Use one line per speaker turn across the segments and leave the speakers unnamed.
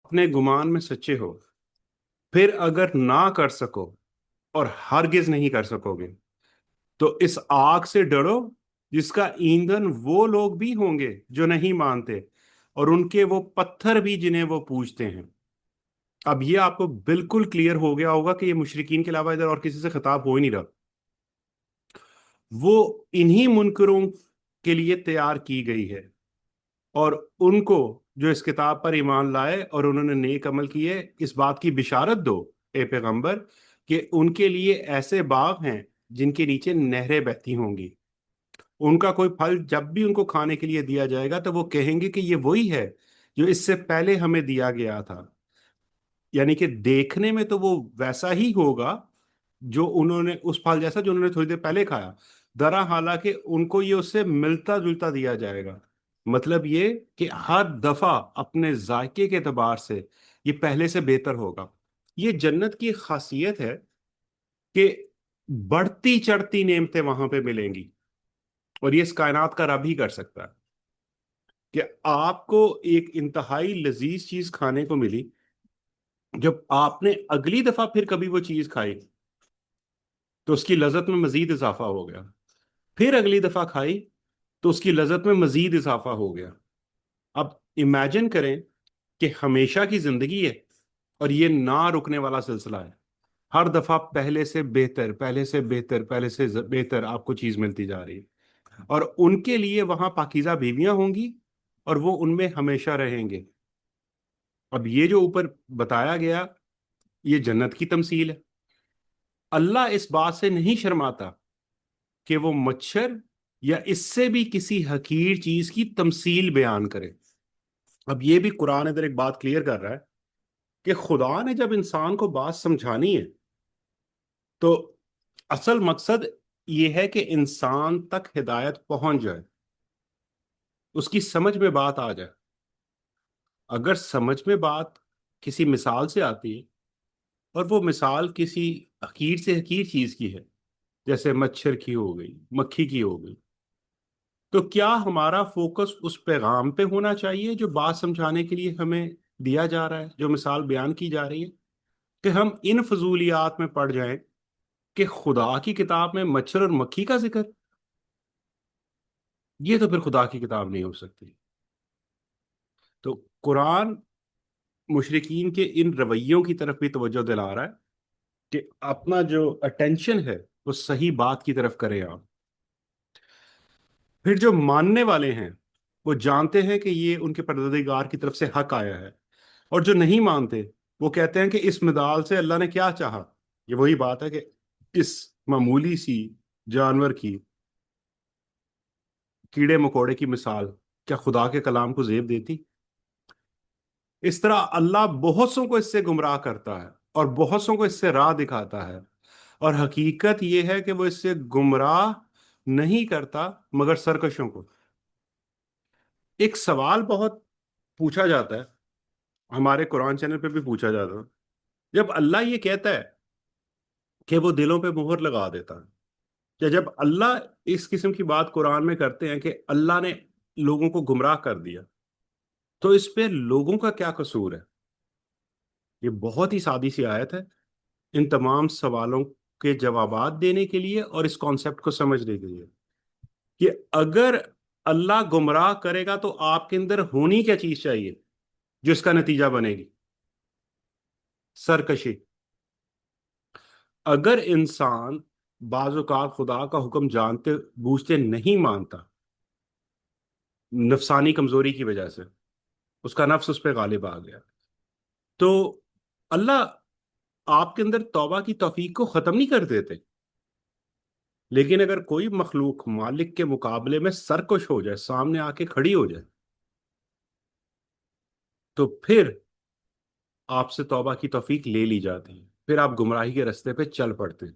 اپنے گمان میں سچے ہو، پھر اگر نہ کر سکو اور ہرگز نہیں کر سکو گے تو اس آگ سے ڈرو جس کا ایندھن وہ لوگ بھی ہوں گے جو نہیں مانتے، اور ان کے وہ پتھر بھی جنہیں وہ پوجتے ہیں۔ اب یہ آپ کو بالکل کلیئر ہو گیا ہوگا کہ یہ مشرکین کے علاوہ ادھر اور کسی سے خطاب ہو ہی نہیں رہا، وہ انہی منکروں کے لیے تیار کی گئی ہے، اور ان کو جو اس کتاب پر ایمان لائے اور انہوں نے نیک عمل کیے، اس بات کی بشارت دو اے پیغمبر کہ ان کے لیے ایسے باغ ہیں جن کے نیچے نہریں بہتی ہوں گی۔ ان کا کوئی پھل جب بھی ان کو کھانے کے لیے دیا جائے گا تو وہ کہیں گے کہ یہ وہی ہے جو اس سے پہلے ہمیں دیا گیا تھا، یعنی کہ دیکھنے میں تو وہ ویسا ہی ہوگا جو انہوں نے اس پھل جیسا جو انہوں نے تھوڑی دیر پہلے کھایا، درا حالانکہ ان کو یہ اس سے ملتا جلتا دیا جائے گا۔ مطلب یہ کہ ہر دفعہ اپنے ذائقے کے اعتبار سے یہ پہلے سے بہتر ہوگا۔ یہ جنت کی خاصیت ہے کہ بڑھتی چڑھتی نعمتیں وہاں پہ ملیں گی، اور یہ اس کائنات کا رب ہی کر سکتا ہے کہ آپ کو ایک انتہائی لذیذ چیز کھانے کو ملی، جب آپ نے اگلی دفعہ پھر کبھی وہ چیز کھائی تو اس کی لذت میں مزید اضافہ ہو گیا، پھر اگلی دفعہ کھائی تو اس کی لذت میں مزید اضافہ ہو گیا۔ اب امیجن کریں کہ ہمیشہ کی زندگی ہے اور یہ نہ رکنے والا سلسلہ ہے، ہر دفعہ پہلے سے بہتر، پہلے سے بہتر، پہلے سے بہتر آپ کو چیز ملتی جا رہی ہے، اور ان کے لیے وہاں پاکیزہ بیویاں ہوں گی اور وہ ان میں ہمیشہ رہیں گے۔ اب یہ جو اوپر بتایا گیا یہ جنت کی تمثیل ہے۔ اللہ اس بات سے نہیں شرماتا کہ وہ مچھر یا اس سے بھی کسی حقیر چیز کی تمثیل بیان کرے۔ اب یہ بھی قرآن ادھر ایک بات کلیئر کر رہا ہے کہ خدا نے جب انسان کو بات سمجھانی ہے تو اصل مقصد یہ ہے کہ انسان تک ہدایت پہنچ جائے، اس کی سمجھ میں بات آ جائے۔ اگر سمجھ میں بات کسی مثال سے آتی ہے اور وہ مثال کسی حقیر سے حقیر چیز کی ہے، جیسے مچھر کی ہو گئی، مکھی کی ہو گئی، تو کیا ہمارا فوکس اس پیغام پہ ہونا چاہیے جو بات سمجھانے کے لیے ہمیں دیا جا رہا ہے، جو مثال بیان کی جا رہی ہے، کہ ہم ان فضولیات میں پڑ جائیں کہ خدا کی کتاب میں مچھر اور مکھی کا ذکر؟ یہ تو پھر خدا کی کتاب نہیں ہو سکتی۔ تو قرآن مشرکین کے ان رویوں کی طرف بھی توجہ دلا رہا ہے کہ اپنا جو اٹینشن ہے وہ صحیح بات کی طرف کریں آپ۔ پھر جو ماننے والے ہیں وہ جانتے ہیں کہ یہ ان کے پروردگار کی طرف سے حق آیا ہے، اور جو نہیں مانتے وہ کہتے ہیں کہ اس مدال سے اللہ نے کیا چاہا۔ یہ وہی بات ہے کہ اس معمولی سی جانور کی، کیڑے مکوڑے کی مثال کیا خدا کے کلام کو زیب دیتی؟ اس طرح اللہ بہت سوں کو اس سے گمراہ کرتا ہے اور بہت سوں کو اس سے راہ دکھاتا ہے، اور حقیقت یہ ہے کہ وہ اس سے گمراہ نہیں کرتا مگر سرکشوں کو۔ ایک سوال بہت پوچھا جاتا ہے، ہمارے قرآن چینل پہ بھی پوچھا جاتا ہے، جب اللہ یہ کہتا ہے کہ وہ دلوں پہ مہر لگا دیتا ہے، یا جب اللہ اس قسم کی بات قرآن میں کرتے ہیں کہ اللہ نے لوگوں کو گمراہ کر دیا، تو اس پہ لوگوں کا کیا قصور ہے؟ یہ بہت ہی سادی سی آیت ہے ان تمام سوالوں کے جوابات دینے کے لیے اور اس کانسیپٹ کو سمجھنے کے لیے کہ اگر اللہ گمراہ کرے گا تو آپ کے اندر ہونی کیا چیز چاہیے جو اس کا نتیجہ بنے گی؟ سرکشی۔ اگر انسان بعض اوقات خدا کا حکم جانتے بوجھتے نہیں مانتا، نفسانی کمزوری کی وجہ سے اس کا نفس اس پہ غالب آ گیا، تو اللہ آپ کے اندر توبہ کی توفیق کو ختم نہیں کر دیتے، لیکن اگر کوئی مخلوق مالک کے مقابلے میں سرکش ہو جائے، سامنے آ کے کھڑی ہو جائے، تو پھر آپ سے توبہ کی توفیق لے لی جاتی ہے، پھر آپ گمراہی کے رستے پہ چل پڑتے ہیں۔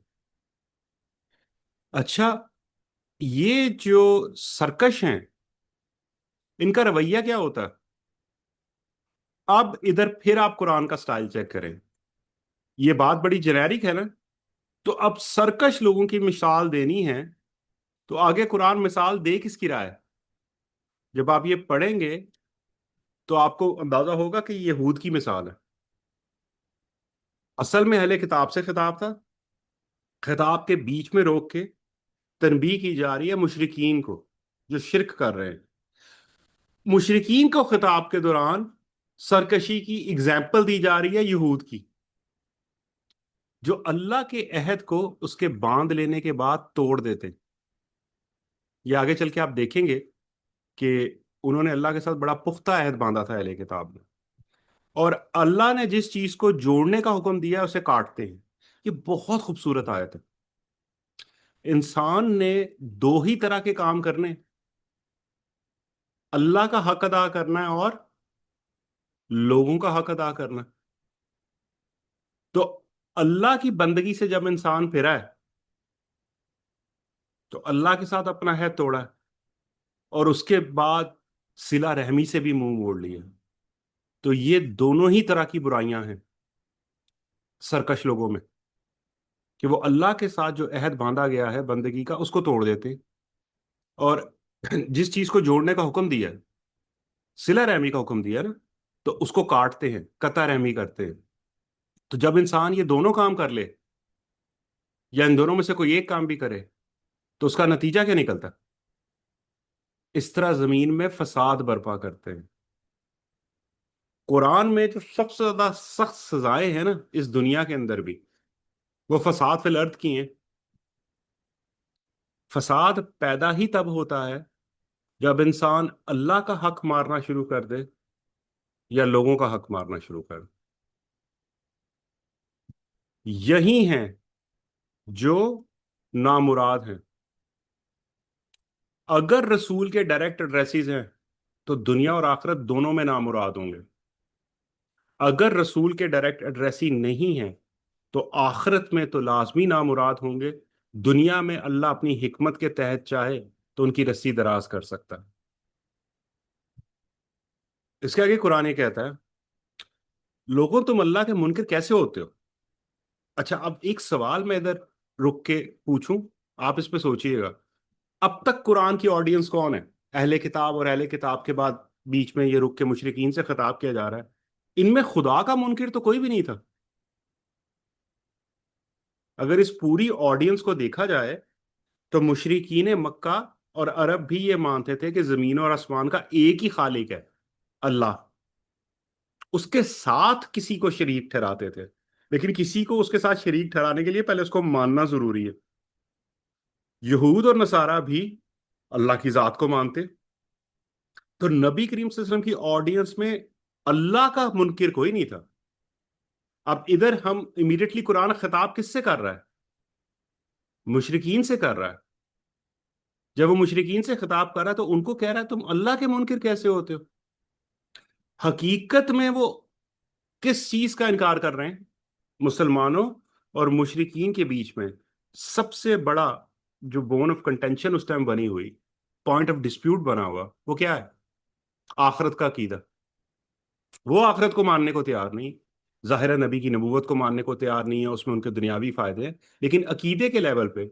اچھا، یہ جو سرکش ہیں ان کا رویہ کیا ہوتا ہے؟ اب ادھر پھر آپ قرآن کا سٹائل چیک کریں، یہ بات بڑی جنیرک ہے نا، تو اب سرکش لوگوں کی مثال دینی ہے تو آگے قرآن مثال دے کس کی رہا ہے؟ جب آپ یہ پڑھیں گے تو آپ کو اندازہ ہوگا کہ یہ یہود کی مثال ہے. اصل میں اہل کتاب سے خطاب تھا. خطاب کے بیچ میں روک کے تنبیہ کی جا رہی ہے مشرکین کو جو شرک کر رہے ہیں. مشرکین کو خطاب کے دوران سرکشی کی اگزامپل دی جا رہی ہے یہود کی، جو اللہ کے عہد کو اس کے باندھ لینے کے بعد توڑ دیتے. یہ آگے چل کے آپ دیکھیں گے کہ انہوں نے اللہ کے ساتھ بڑا پختہ عہد باندھا تھا اہل کتاب نے، اور اللہ نے جس چیز کو جوڑنے کا حکم دیا ہے اسے کاٹتے ہیں. یہ بہت خوبصورت آیت ہے. انسان نے دو ہی طرح کے کام کرنے، اللہ کا حق ادا کرنا ہے اور لوگوں کا حق ادا کرنا. تو اللہ کی بندگی سے جب انسان پھرا ہے تو اللہ کے ساتھ اپنا عہد توڑا ہے، اور اس کے بعد صلہ رحمی سے بھی منہ موڑ لیا. تو یہ دونوں ہی طرح کی برائیاں ہیں سرکش لوگوں میں، کہ وہ اللہ کے ساتھ جو عہد باندھا گیا ہے بندگی کا اس کو توڑ دیتے ہیں، اور جس چیز کو جوڑنے کا حکم دیا ہے، صلہ رحمی کا حکم دیا ہے نا، تو اس کو کاٹتے ہیں، قطع رحمی کرتے ہیں. تو جب انسان یہ دونوں کام کر لے یا ان دونوں میں سے کوئی ایک کام بھی کرے تو اس کا نتیجہ کیا نکلتا؟ اس طرح زمین میں فساد برپا کرتے ہیں. قرآن میں جو سب سے زیادہ سخت سزائیں ہیں نا اس دنیا کے اندر بھی، وہ فساد فی الارض کی ہیں. فساد پیدا ہی تب ہوتا ہے جب انسان اللہ کا حق مارنا شروع کر دے یا لوگوں کا حق مارنا شروع کر دے. یہی ہیں جو نامراد ہیں. اگر رسول کے ڈائریکٹ ایڈریسز ہیں تو دنیا اور آخرت دونوں میں نامراد ہوں گے. اگر رسول کے ڈائریکٹ ایڈریسی نہیں ہیں تو آخرت میں تو لازمی نامراد ہوں گے. دنیا میں اللہ اپنی حکمت کے تحت چاہے تو ان کی رسی دراز کر سکتا ہے. اس کے آگے قرآن یہ کہتا ہے، لوگوں تم اللہ کے منکر کیسے ہوتے ہو؟ اچھا، اب ایک سوال میں ادھر رک کے پوچھوں، آپ اس پہ سوچئے گا. اب تک قرآن کی آڈینس کون ہے؟ اہل کتاب، اور اہل کتاب کے بعد بیچ میں یہ رک کے مشرکین سے خطاب کیا جا رہا ہے. ان میں خدا کا منکر تو کوئی بھی نہیں تھا. اگر اس پوری آڈینس کو دیکھا جائے تو مشرکین مکہ اور عرب بھی یہ مانتے تھے کہ زمین اور آسمان کا ایک ہی خالق ہے اللہ. اس کے ساتھ کسی کو شریک ٹھہراتے تھے، لیکن کسی کو اس کے ساتھ شریک ٹھہرانے کے لیے پہلے اس کو ماننا ضروری ہے. یہود اور نصارہ بھی اللہ کی ذات کو مانتے. تو نبی کریم صلی اللہ علیہ وسلم کی آڈینس میں اللہ کا منکر کوئی نہیں تھا. اب ادھر ہم امیڈیٹلی قرآن خطاب کس سے کر رہا ہے؟ مشرکین سے کر رہا ہے. جب وہ مشرکین سے خطاب کر رہا ہے تو ان کو کہہ رہا ہے تم اللہ کے منکر کیسے ہوتے ہو؟ حقیقت میں وہ کس چیز کا انکار کر رہے ہیں؟ مسلمانوں اور مشرکین کے بیچ میں سب سے بڑا جو بون آف کنٹینشن اس ٹائم بنی ہوئی، پوائنٹ آف ڈسپیوٹ بنا ہوا، وہ کیا ہے؟ آخرت کا عقیدہ. وہ آخرت کو ماننے کو تیار نہیں. ظاہر نبی کی نبوت کو ماننے کو تیار نہیں ہے، اس میں ان کے دنیاوی فائدے ہیں، لیکن عقیدے کے لیول پہ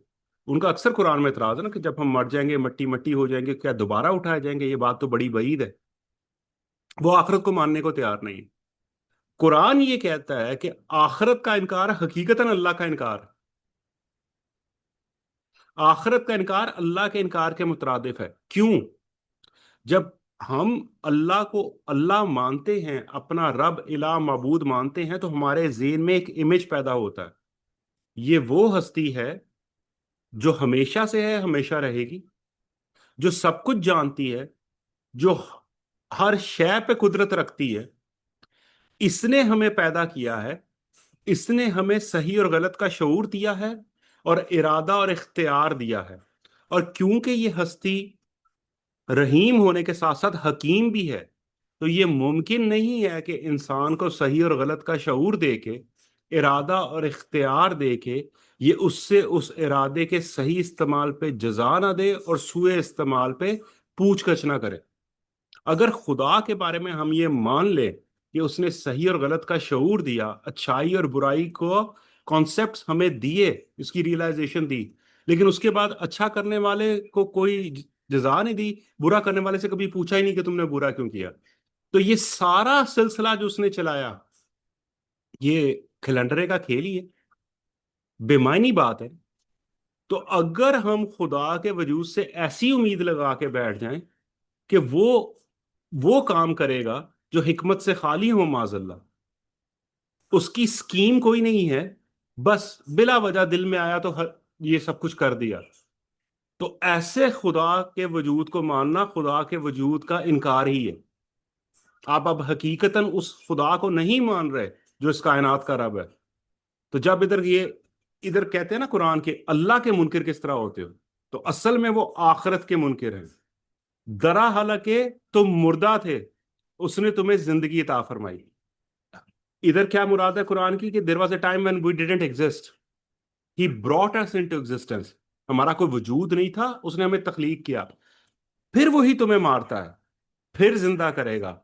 ان کا اکثر قرآن میں اعتراض ہے نا کہ جب ہم مر جائیں گے، مٹی مٹی ہو جائیں گے، کیا دوبارہ اٹھائے جائیں گے؟ یہ بات تو بڑی بعید ہے. وہ آخرت کو ماننے کو تیار نہیں. قرآن یہ کہتا ہے کہ آخرت کا انکار حقیقتاً اللہ کا انکار. آخرت کا انکار اللہ کے انکار کے مترادف ہے. کیوں؟ جب ہم اللہ کو اللہ مانتے ہیں، اپنا رب الہ معبود مانتے ہیں، تو ہمارے ذہن میں ایک امیج پیدا ہوتا ہے. یہ وہ ہستی ہے جو ہمیشہ سے ہے، ہمیشہ رہے گی، جو سب کچھ جانتی ہے، جو ہر شے پہ قدرت رکھتی ہے. اس نے ہمیں پیدا کیا ہے، اس نے ہمیں صحیح اور غلط کا شعور دیا ہے اور ارادہ اور اختیار دیا ہے. اور کیونکہ یہ ہستی رحیم ہونے کے ساتھ ساتھ حکیم بھی ہے، تو یہ ممکن نہیں ہے کہ انسان کو صحیح اور غلط کا شعور دے کے، ارادہ اور اختیار دے کے، یہ اس سے اس ارادے کے صحیح استعمال پہ جزا نہ دے اور سوء استعمال پہ پوچھ گچھ نہ کرے. اگر خدا کے بارے میں ہم یہ مان لیں کہ اس نے صحیح اور غلط کا شعور دیا، اچھائی اور برائی کو کانسیپٹس ہمیں دیے، اس کی ریئلائزیشن دی، لیکن اس کے بعد اچھا کرنے والے کو کوئی جزا نہیں دی، برا کرنے والے سے کبھی پوچھا ہی نہیں کہ تم نے برا کیوں کیا، تو یہ سارا سلسلہ جو اس نے چلایا یہ کھلنڈرے کا کھیل ہی ہے، بے معنی بات ہے. تو اگر ہم خدا کے وجود سے ایسی امید لگا کے بیٹھ جائیں کہ وہ کام کرے گا جو حکمت سے خالی ہو، معاذ اللہ، اس کی سکیم کوئی نہیں ہے، بس بلا وجہ دل میں آیا تو یہ سب کچھ کر دیا، تو ایسے خدا کے وجود کو ماننا خدا کے وجود کا انکار ہی ہے. آپ اب حقیقتاً اس خدا کو نہیں مان رہے جو اس کائنات کا رب ہے. تو جب ادھر کہتے ہیں نا قرآن کے اللہ کے منکر کس طرح ہوتے ہو، تو اصل میں وہ آخرت کے منکر ہیں. درا حالانکہ تم مردہ تھے، اس نے تمہیں زندگی عطا فرمائی. ادھر کیا مراد ہے قرآن کی کہ there was a time when we didn't exist. He brought us into existence. ہمارا کوئی وجود نہیں تھا، اس نے ہمیں تخلیق کیا، پھر وہی تمہیں مارتا ہے، پھر زندہ کرے گا،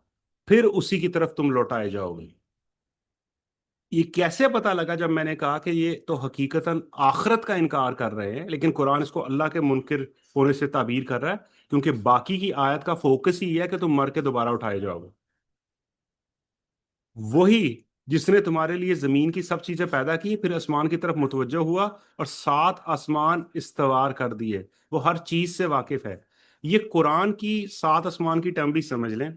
پھر اسی کی طرف تم لوٹائے جاؤ گے. یہ کیسے پتا لگا؟ جب میں نے کہا کہ یہ تو حقیقتاً آخرت کا انکار کر رہے ہیں، لیکن قرآن اس کو اللہ کے منکر ہونے سے تعبیر کر رہا ہے، کیونکہ باقی کی آیت کا فوکس ہی ہے کہ تم مر کے دوبارہ اٹھائے جاؤ گے. وہی جس نے تمہارے لیے زمین کی سب چیزیں پیدا کی، پھر آسمان کی طرف متوجہ ہوا اور 7 آسمان استوار کر دیے، وہ ہر چیز سے واقف ہے. یہ قرآن کی 7 آسمان کی ٹرم بھی سمجھ لیں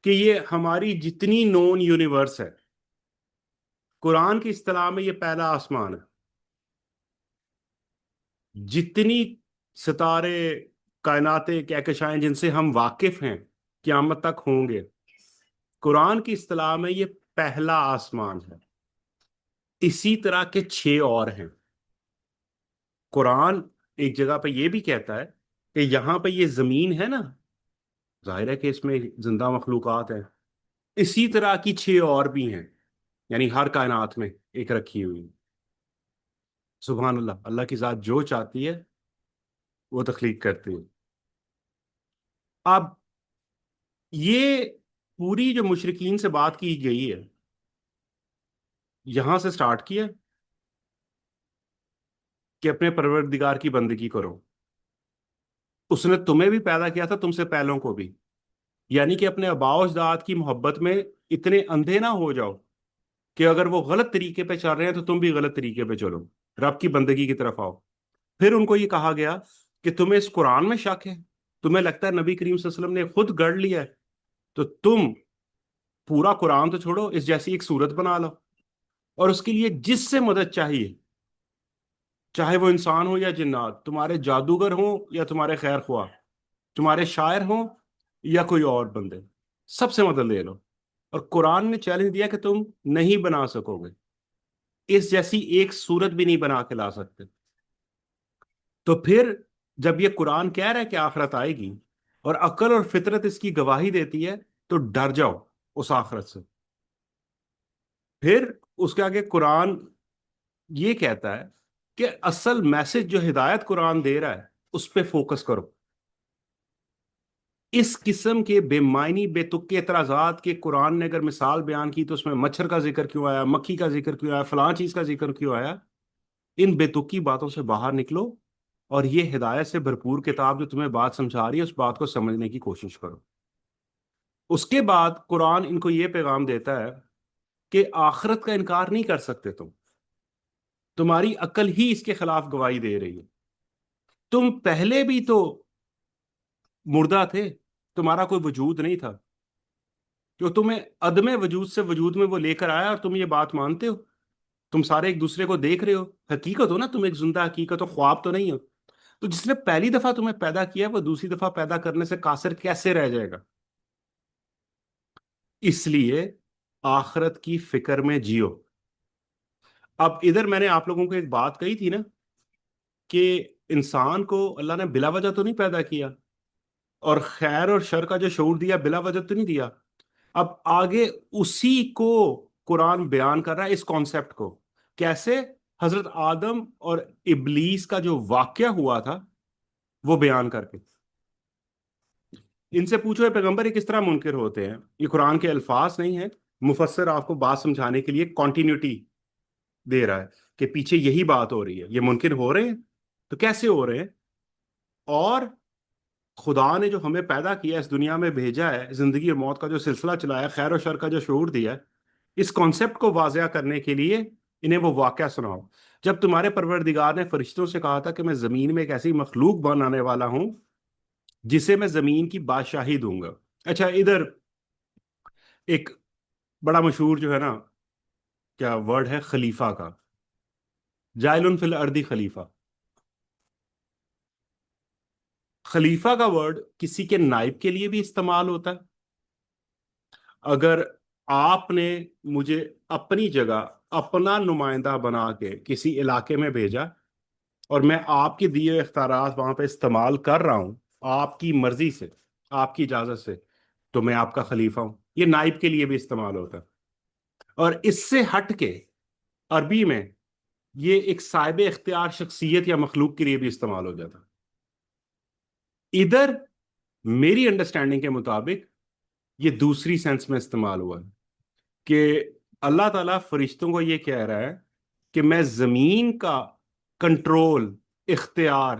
کہ یہ ہماری جتنی نون یونیورس ہے، قرآن کی اصطلاح میں یہ پہلا آسمان ہے. جتنی ستارے، کائناتیں، کہکشائیں جن سے ہم واقف ہیں قیامت تک ہوں گے، قرآن کی اصطلاح میں یہ پہلا آسمان ہے. اسی طرح کے 6 اور ہیں. قرآن ایک جگہ پہ یہ بھی کہتا ہے کہ یہاں پہ یہ زمین ہے نا، ظاہر ہے کہ اس میں زندہ مخلوقات ہیں، اسی طرح کی 6 اور بھی ہیں، یعنی ہر کائنات میں ایک رکھی ہوئی. سبحان اللہ، اللہ کی ذات جو چاہتی ہے وہ تخلیق کرتی ہے. اب یہ پوری جو مشرکین سے بات کی گئی ہے، یہاں سے سٹارٹ کیا کہ اپنے پروردگار کی بندگی کرو. اس نے تمہیں بھی پیدا کیا تھا، تم سے پہلوں کو بھی، یعنی کہ اپنے آباء و اجداد کی محبت میں اتنے اندھے نہ ہو جاؤ کہ اگر وہ غلط طریقے پہ چل رہے ہیں تو تم بھی غلط طریقے پہ چلو، رب کی بندگی کی طرف آؤ. پھر ان کو یہ کہا گیا کہ تمہیں اس قرآن میں شک ہے، تمہیں لگتا ہے نبی کریم صلی اللہ علیہ وسلم نے خود گڑھ لیا ہے، تو تم پورا قرآن تو چھوڑو، اس جیسی ایک صورت بنا لو، اور اس کے لیے جس سے مدد چاہیے، چاہے وہ انسان ہو یا جنات، تمہارے جادوگر ہوں یا تمہارے خیر خواہ، تمہارے شاعر ہوں یا کوئی اور بندے، سب سے مدد لے لو. اور قرآن نے چیلنج دیا کہ تم نہیں بنا سکو گے، اس جیسی ایک صورت بھی نہیں بنا کے لا سکتے. تو پھر جب یہ قرآن کہہ رہا ہے کہ آخرت آئے گی اور عقل اور فطرت اس کی گواہی دیتی ہے، تو ڈر جاؤ اس آخرت سے. پھر اس کے آگے قرآن یہ کہتا ہے کہ اصل میسج جو ہدایت قرآن دے رہا ہے اس پہ فوکس کرو. اس قسم کے بے معنی بے تکے اعتراضات کے قرآن نے اگر مثال بیان کی تو اس میں مچھر کا ذکر کیوں آیا، مکھی کا ذکر کیوں آیا، فلاں چیز کا ذکر کیوں آیا؟ ان بے تکی باتوں سے باہر نکلو اور یہ ہدایت سے بھرپور کتاب جو تمہیں بات سمجھا رہی ہے اس بات کو سمجھنے کی کوشش کرو. اس کے بعد قرآن ان کو یہ پیغام دیتا ہے کہ آخرت کا انکار نہیں کر سکتے تمہاری عقل ہی اس کے خلاف گواہی دے رہی ہے. تم پہلے بھی تو مردہ تھے، تمہارا کوئی وجود نہیں تھا، جو تمہیں عدم وجود سے وجود میں وہ لے کر آیا، اور تم یہ بات مانتے ہو. تم سارے ایک دوسرے کو دیکھ رہے ہو، حقیقت ہو نا، تم ایک زندہ حقیقت ہو، خواب تو نہیں ہو. تو جس نے پہلی دفعہ تمہیں پیدا کیا وہ دوسری دفعہ پیدا کرنے سے قاصر کیسے رہ جائے گا؟ اس لیے آخرت کی فکر میں جیو. اب ادھر میں نے آپ لوگوں کو ایک بات کہی تھی نا کہ انسان کو اللہ نے بلا وجہ تو نہیں پیدا کیا، اور خیر اور شر کا جو شعور دیا بلا وجہ تو نہیں دیا. اب آگے اسی کو قرآن بیان کر رہا ہے، اس کانسیپٹ کو. کیسے؟ حضرت آدم اور ابلیس کا جو واقعہ ہوا تھا وہ بیان کر کے. ان سے پوچھو پیغمبر یہ کس طرح منکر ہوتے ہیں؟ یہ قرآن کے الفاظ نہیں ہیں، مفسر آپ کو بات سمجھانے کے لیے کنٹینیوٹی دے رہا ہے کہ پیچھے یہی بات ہو رہی ہے. یہ منکر ہو رہے ہیں تو کیسے ہو رہے ہیں؟ اور خدا نے جو ہمیں پیدا کیا، اس دنیا میں بھیجا ہے، زندگی اور موت کا جو سلسلہ چلایا، خیر و شر کا جو شعور دیا ہے، اس کانسیپٹ کو واضح کرنے کے لیے انہیں وہ واقعہ سناؤ۔ جب تمہارے پروردگار نے فرشتوں سے کہا تھا کہ میں زمین میں ایک ایسی مخلوق بنانے والا ہوں جسے میں زمین کی بادشاہی دوں گا۔ اچھا، ادھر ایک بڑا مشہور جو ہے نا کیا ورڈ ہے، خلیفہ کا، جائل فی الارض خلیفہ۔ خلیفہ کا ورڈ کسی کے نائب کے لیے بھی استعمال ہوتا ہے۔ اگر آپ نے مجھے اپنی جگہ اپنا نمائندہ بنا کے کسی علاقے میں بھیجا اور میں آپ کے دیے اختیارات وہاں پہ استعمال کر رہا ہوں آپ کی مرضی سے، آپ کی اجازت سے، تو میں آپ کا خلیفہ ہوں۔ یہ نائب کے لیے بھی استعمال ہوتا ہے۔ اور اس سے ہٹ کے عربی میں یہ ایک صاحب اختیار شخصیت یا مخلوق کے لیے بھی استعمال ہو جاتا ہے۔ ادھر میری انڈرسٹینڈنگ کے مطابق یہ دوسری سینس میں استعمال ہوا ہے کہ اللہ تعالیٰ فرشتوں کو یہ کہہ رہا ہے کہ میں زمین کا کنٹرول، اختیار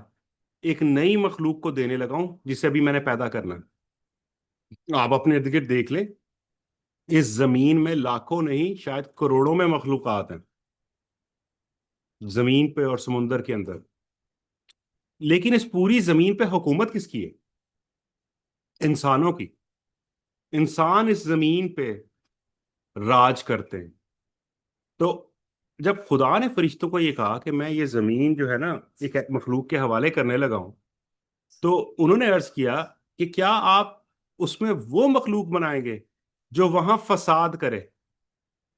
ایک نئی مخلوق کو دینے لگا ہوں جسے ابھی میں نے پیدا کرنا ہے۔ آپ اپنے ارد گرد دیکھ لیں، اس زمین میں لاکھوں نہیں شاید کروڑوں میں مخلوقات ہیں زمین پہ اور سمندر کے اندر، لیکن اس پوری زمین پہ حکومت کس کی ہے؟ انسانوں کی۔ انسان اس زمین پہ راج کرتے ہیں۔ تو جب خدا نے فرشتوں کو یہ کہا کہ میں یہ زمین جو ہے نا ایک مخلوق کے حوالے کرنے لگا ہوں، تو انہوں نے عرض کیا کہ کیا آپ اس میں وہ مخلوق بنائیں گے جو وہاں فساد کرے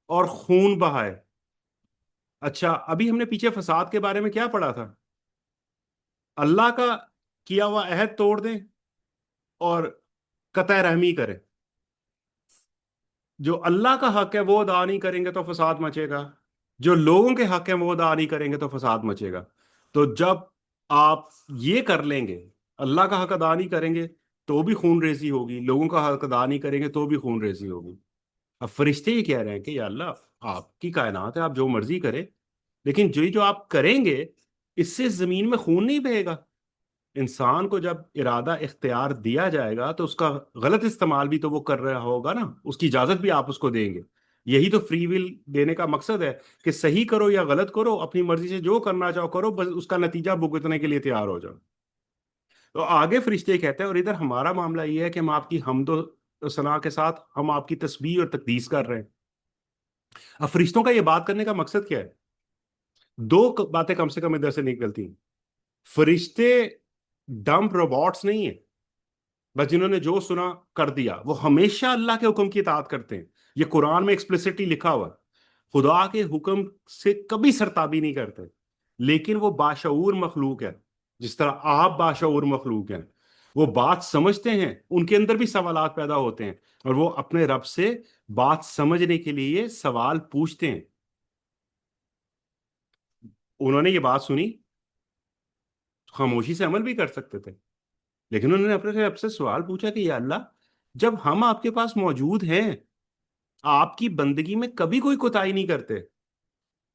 اور خون بہائے؟ اچھا، ابھی ہم نے پیچھے فساد کے بارے میں کیا پڑھا تھا؟ اللہ کا کیا ہوا عہد توڑ دیں اور قطع رحمی کریں۔ جو اللہ کا حق ہے وہ ادا نہیں کریں گے تو فساد مچے گا، جو لوگوں کے حق ہیں وہ ادا نہیں کریں گے تو فساد مچے گا۔ تو جب آپ یہ کر لیں گے، اللہ کا حق ادا نہیں کریں گے تو بھی خون ریزی ہوگی، لوگوں کا حق ادا نہیں کریں گے تو بھی خون ریزی ہوگی۔ اب فرشتے یہ کہہ رہے ہیں کہ یا اللہ، آپ کی کائنات ہے، آپ جو مرضی کریں، لیکن جو آپ کریں گے اس سے زمین میں خون نہیں بہے گا۔ انسان کو جب ارادہ اختیار دیا جائے گا تو اس کا غلط استعمال بھی تو وہ کر رہا ہوگا نا، اس کی اجازت بھی آپ اس کو دیں گے۔ یہی تو فری ول دینے کا مقصد ہے کہ صحیح کرو یا غلط کرو، اپنی مرضی سے جو کرنا چاہو کرو، بس اس کا نتیجہ بھگتنے کے لیے تیار ہو جاؤ۔ تو آگے فرشتے کہتے ہیں، اور ادھر ہمارا معاملہ یہ ہے کہ ہم آپ کی حمد و ثنا کے ساتھ ہم آپ کی تسبیح اور تقدیس کر رہے ہیں۔ اب فرشتوں کا یہ بات کرنے کا مقصد کیا ہے؟ دو باتیں کم سے کم ادھر سے نکلتی ہیں۔ فرشتے ڈمپ روبوٹس نہیں ہیں بس جنہوں نے جو سنا کر دیا، وہ ہمیشہ اللہ کے حکم کی اطاعت کرتے ہیں۔ یہ قرآن میں ایکسپلیسٹلی لکھا ہوا ہے، خدا کے حکم سے کبھی سرتابی نہیں کرتے۔ لیکن وہ باشعور مخلوق ہے، جس طرح آپ باشعور مخلوق ہیں۔ وہ بات سمجھتے ہیں، ان کے اندر بھی سوالات پیدا ہوتے ہیں، اور وہ اپنے رب سے بات سمجھنے کے لیے سوال پوچھتے ہیں۔ انہوں نے یہ بات سنی، خاموشی سے عمل بھی کر سکتے تھے، لیکن انہوں نے اپنے رب سے سوال پوچھا کہ یا اللہ، جب ہم آپ کے پاس موجود ہیں، آپ کی بندگی میں کبھی کوئی کوتاہی نہیں کرتے،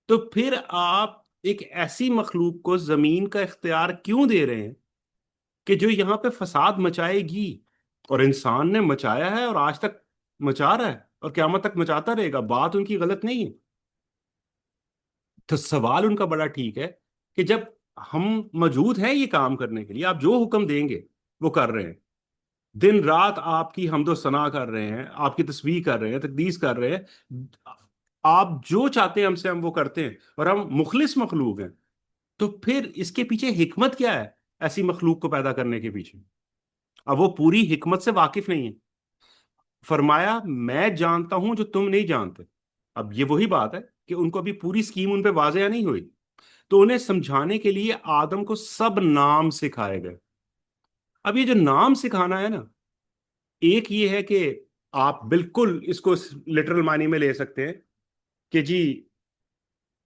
تو پھر آپ ایک ایسی مخلوق کو زمین کا اختیار کیوں دے رہے ہیں کہ جو یہاں پہ فساد مچائے گی؟ اور انسان نے مچایا ہے اور آج تک مچا رہا ہے اور قیامت تک مچاتا رہے گا، بات ان کی غلط نہیں ہے۔ تو سوال ان کا بڑا ٹھیک ہے کہ جب ہم موجود ہیں یہ کام کرنے کے لیے، آپ جو حکم دیں گے وہ کر رہے ہیں، دن رات آپ کی حمد و ثنا کر رہے ہیں، آپ کی تسبیح کر رہے ہیں، تقدیس کر رہے ہیں، آپ جو چاہتے ہیں ہم سے ہم وہ کرتے ہیں، اور ہم مخلص مخلوق ہیں، تو پھر اس کے پیچھے حکمت کیا ہے ایسی مخلوق کو پیدا کرنے کے پیچھے؟ اب وہ پوری حکمت سے واقف نہیں ہے۔ فرمایا میں جانتا ہوں جو تم نہیں جانتے۔ اب یہ وہی بات ہے کہ ان کو ابھی پوری سکیم ان پہ واضح نہیں ہوئی، تو انہیں سمجھانے کے لیے آدم کو سب نام سکھائے گئے۔ اب یہ جو نام سکھانا ہے نا، ایک یہ ہے کہ آپ بالکل اس کو لٹرل معنی میں لے سکتے ہیں کہ جی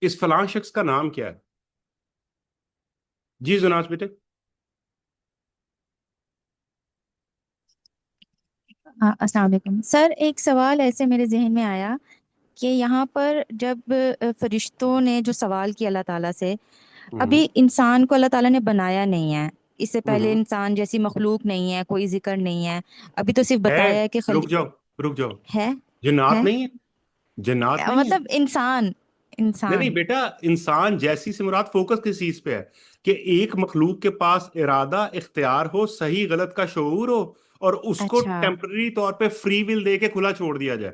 اس فلاں شخص کا نام کیا ہے۔ جی زناج بیٹے۔
السلام علیکم سر، ایک سوال ایسے میرے ذہن میں آیا کہ یہاں پر جب فرشتوں نے جو سوال کیا اللہ تعالیٰ سے، ابھی انسان کو اللہ تعالیٰ نے بنایا نہیں ہے، اس سے
ہوں
پہلے
ہوں۔
انسان جیسی مخلوق نہیں ہے، کوئی ذکر نہیں ہے، ابھی تو صرف
ہے،
بتایا ہے کہ
رک جاؤ، رک جاؤ،
ہے
جنات
ہے
نہیں ہے؟ جنات نہیں ہے؟
مطلب انسان،
نہیں نہیں
انسان
بیٹا، انسان جیسی سے مراد فوکس کس چیز پہ ہے؟ کہ ایک مخلوق کے پاس ارادہ، اختیار ہو، صحیح غلط کا شعور ہو، اور اس کو
اچھا،
ٹیمپرری طور پہ فری ول دے کے کھلا چھوڑ دیا جائے۔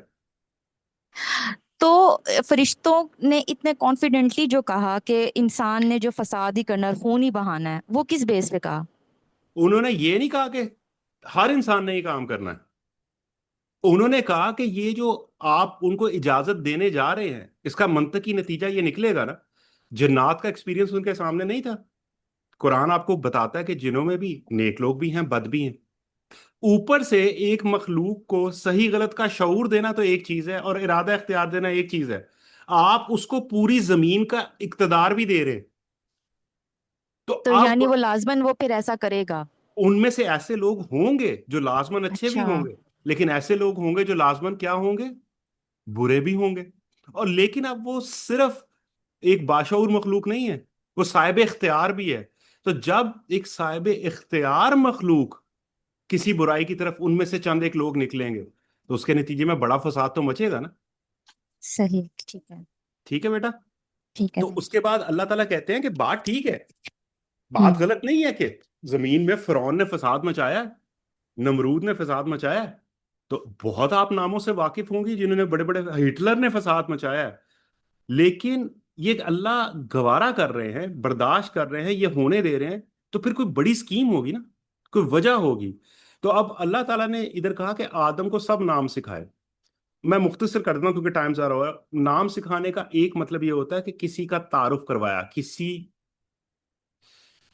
تو فرشتوں نے اتنے کانفیڈنٹلی جو کہا کہ انسان نے جو فساد ہی کرنا ہے، خون ہی بہانا ہے، وہ کس بیس پہ کہا؟
انہوں نے یہ نہیں کہا کہ ہر انسان نے یہ کام کرنا ہے، انہوں نے کہا کہ یہ جو آپ ان کو اجازت دینے جا رہے ہیں، اس کا منطقی نتیجہ یہ نکلے گا نا، جنات کا ایکسپیرینس ان کے سامنے نہیں تھا؟ قرآن آپ کو بتاتا ہے کہ جنوں میں بھی نیک لوگ بھی ہیں، بد بھی ہیں۔ اوپر سے ایک مخلوق کو صحیح غلط کا شعور دینا تو ایک چیز ہے، اور ارادہ اختیار دینا ایک چیز ہے، آپ اس کو پوری زمین کا اقتدار بھی دے رہے ہیں۔ تو
تو
اب
یعنی وہ لازماً وہ پھر ایسا کرے گا؟
ان میں سے ایسے لوگ ہوں گے جو لازمن اچھے بھی
اچھا،
ہوں گے، لیکن ایسے لوگ ہوں گے جو لازمن کیا ہوں گے؟ برے بھی ہوں گے۔ اور لیکن اب وہ صرف ایک باشعور مخلوق نہیں ہے، وہ صاحب اختیار بھی ہے۔ تو جب ایک صاحب اختیار مخلوق کسی برائی کی طرف ان میں سے چند ایک لوگ نکلیں گے، تو اس کے نتیجے میں بڑا فساد تو مچے گا نا۔
صحیح، ٹھیک ہے،
ٹھیک ہے بیٹا؟
ٹھیک ہے
تو
سر۔
اس کے بعد اللہ تعالیٰ کہتے ہیں کہ بات ٹھیک ہے،
ہوں،
بات غلط نہیں ہے کہ زمین میں فرعون نے فساد مچایا ہے، نمرود نے فساد مچایا ہے، تو بہت آپ ناموں سے واقف ہوں گی جنہوں نے، بڑے بڑے، ہٹلر نے فساد مچایا ہے، لیکن یہ اللہ گوارا کر رہے ہیں، برداشت کر رہے ہیں، یہ ہونے دے رہے ہیں، تو پھر کوئی بڑی سکیم ہوگی نا، کوئی وجہ ہوگی۔ تو اب اللہ تعالیٰ نے ادھر کہا کہ آدم کو سب نام سکھائے۔ میں مختصر کر دیتا ہوں کیونکہ ٹائم زیادہ ہوا ہے۔ نام سکھانے کا ایک مطلب یہ ہوتا ہے کہ کسی کا تعارف کروایا، کسی،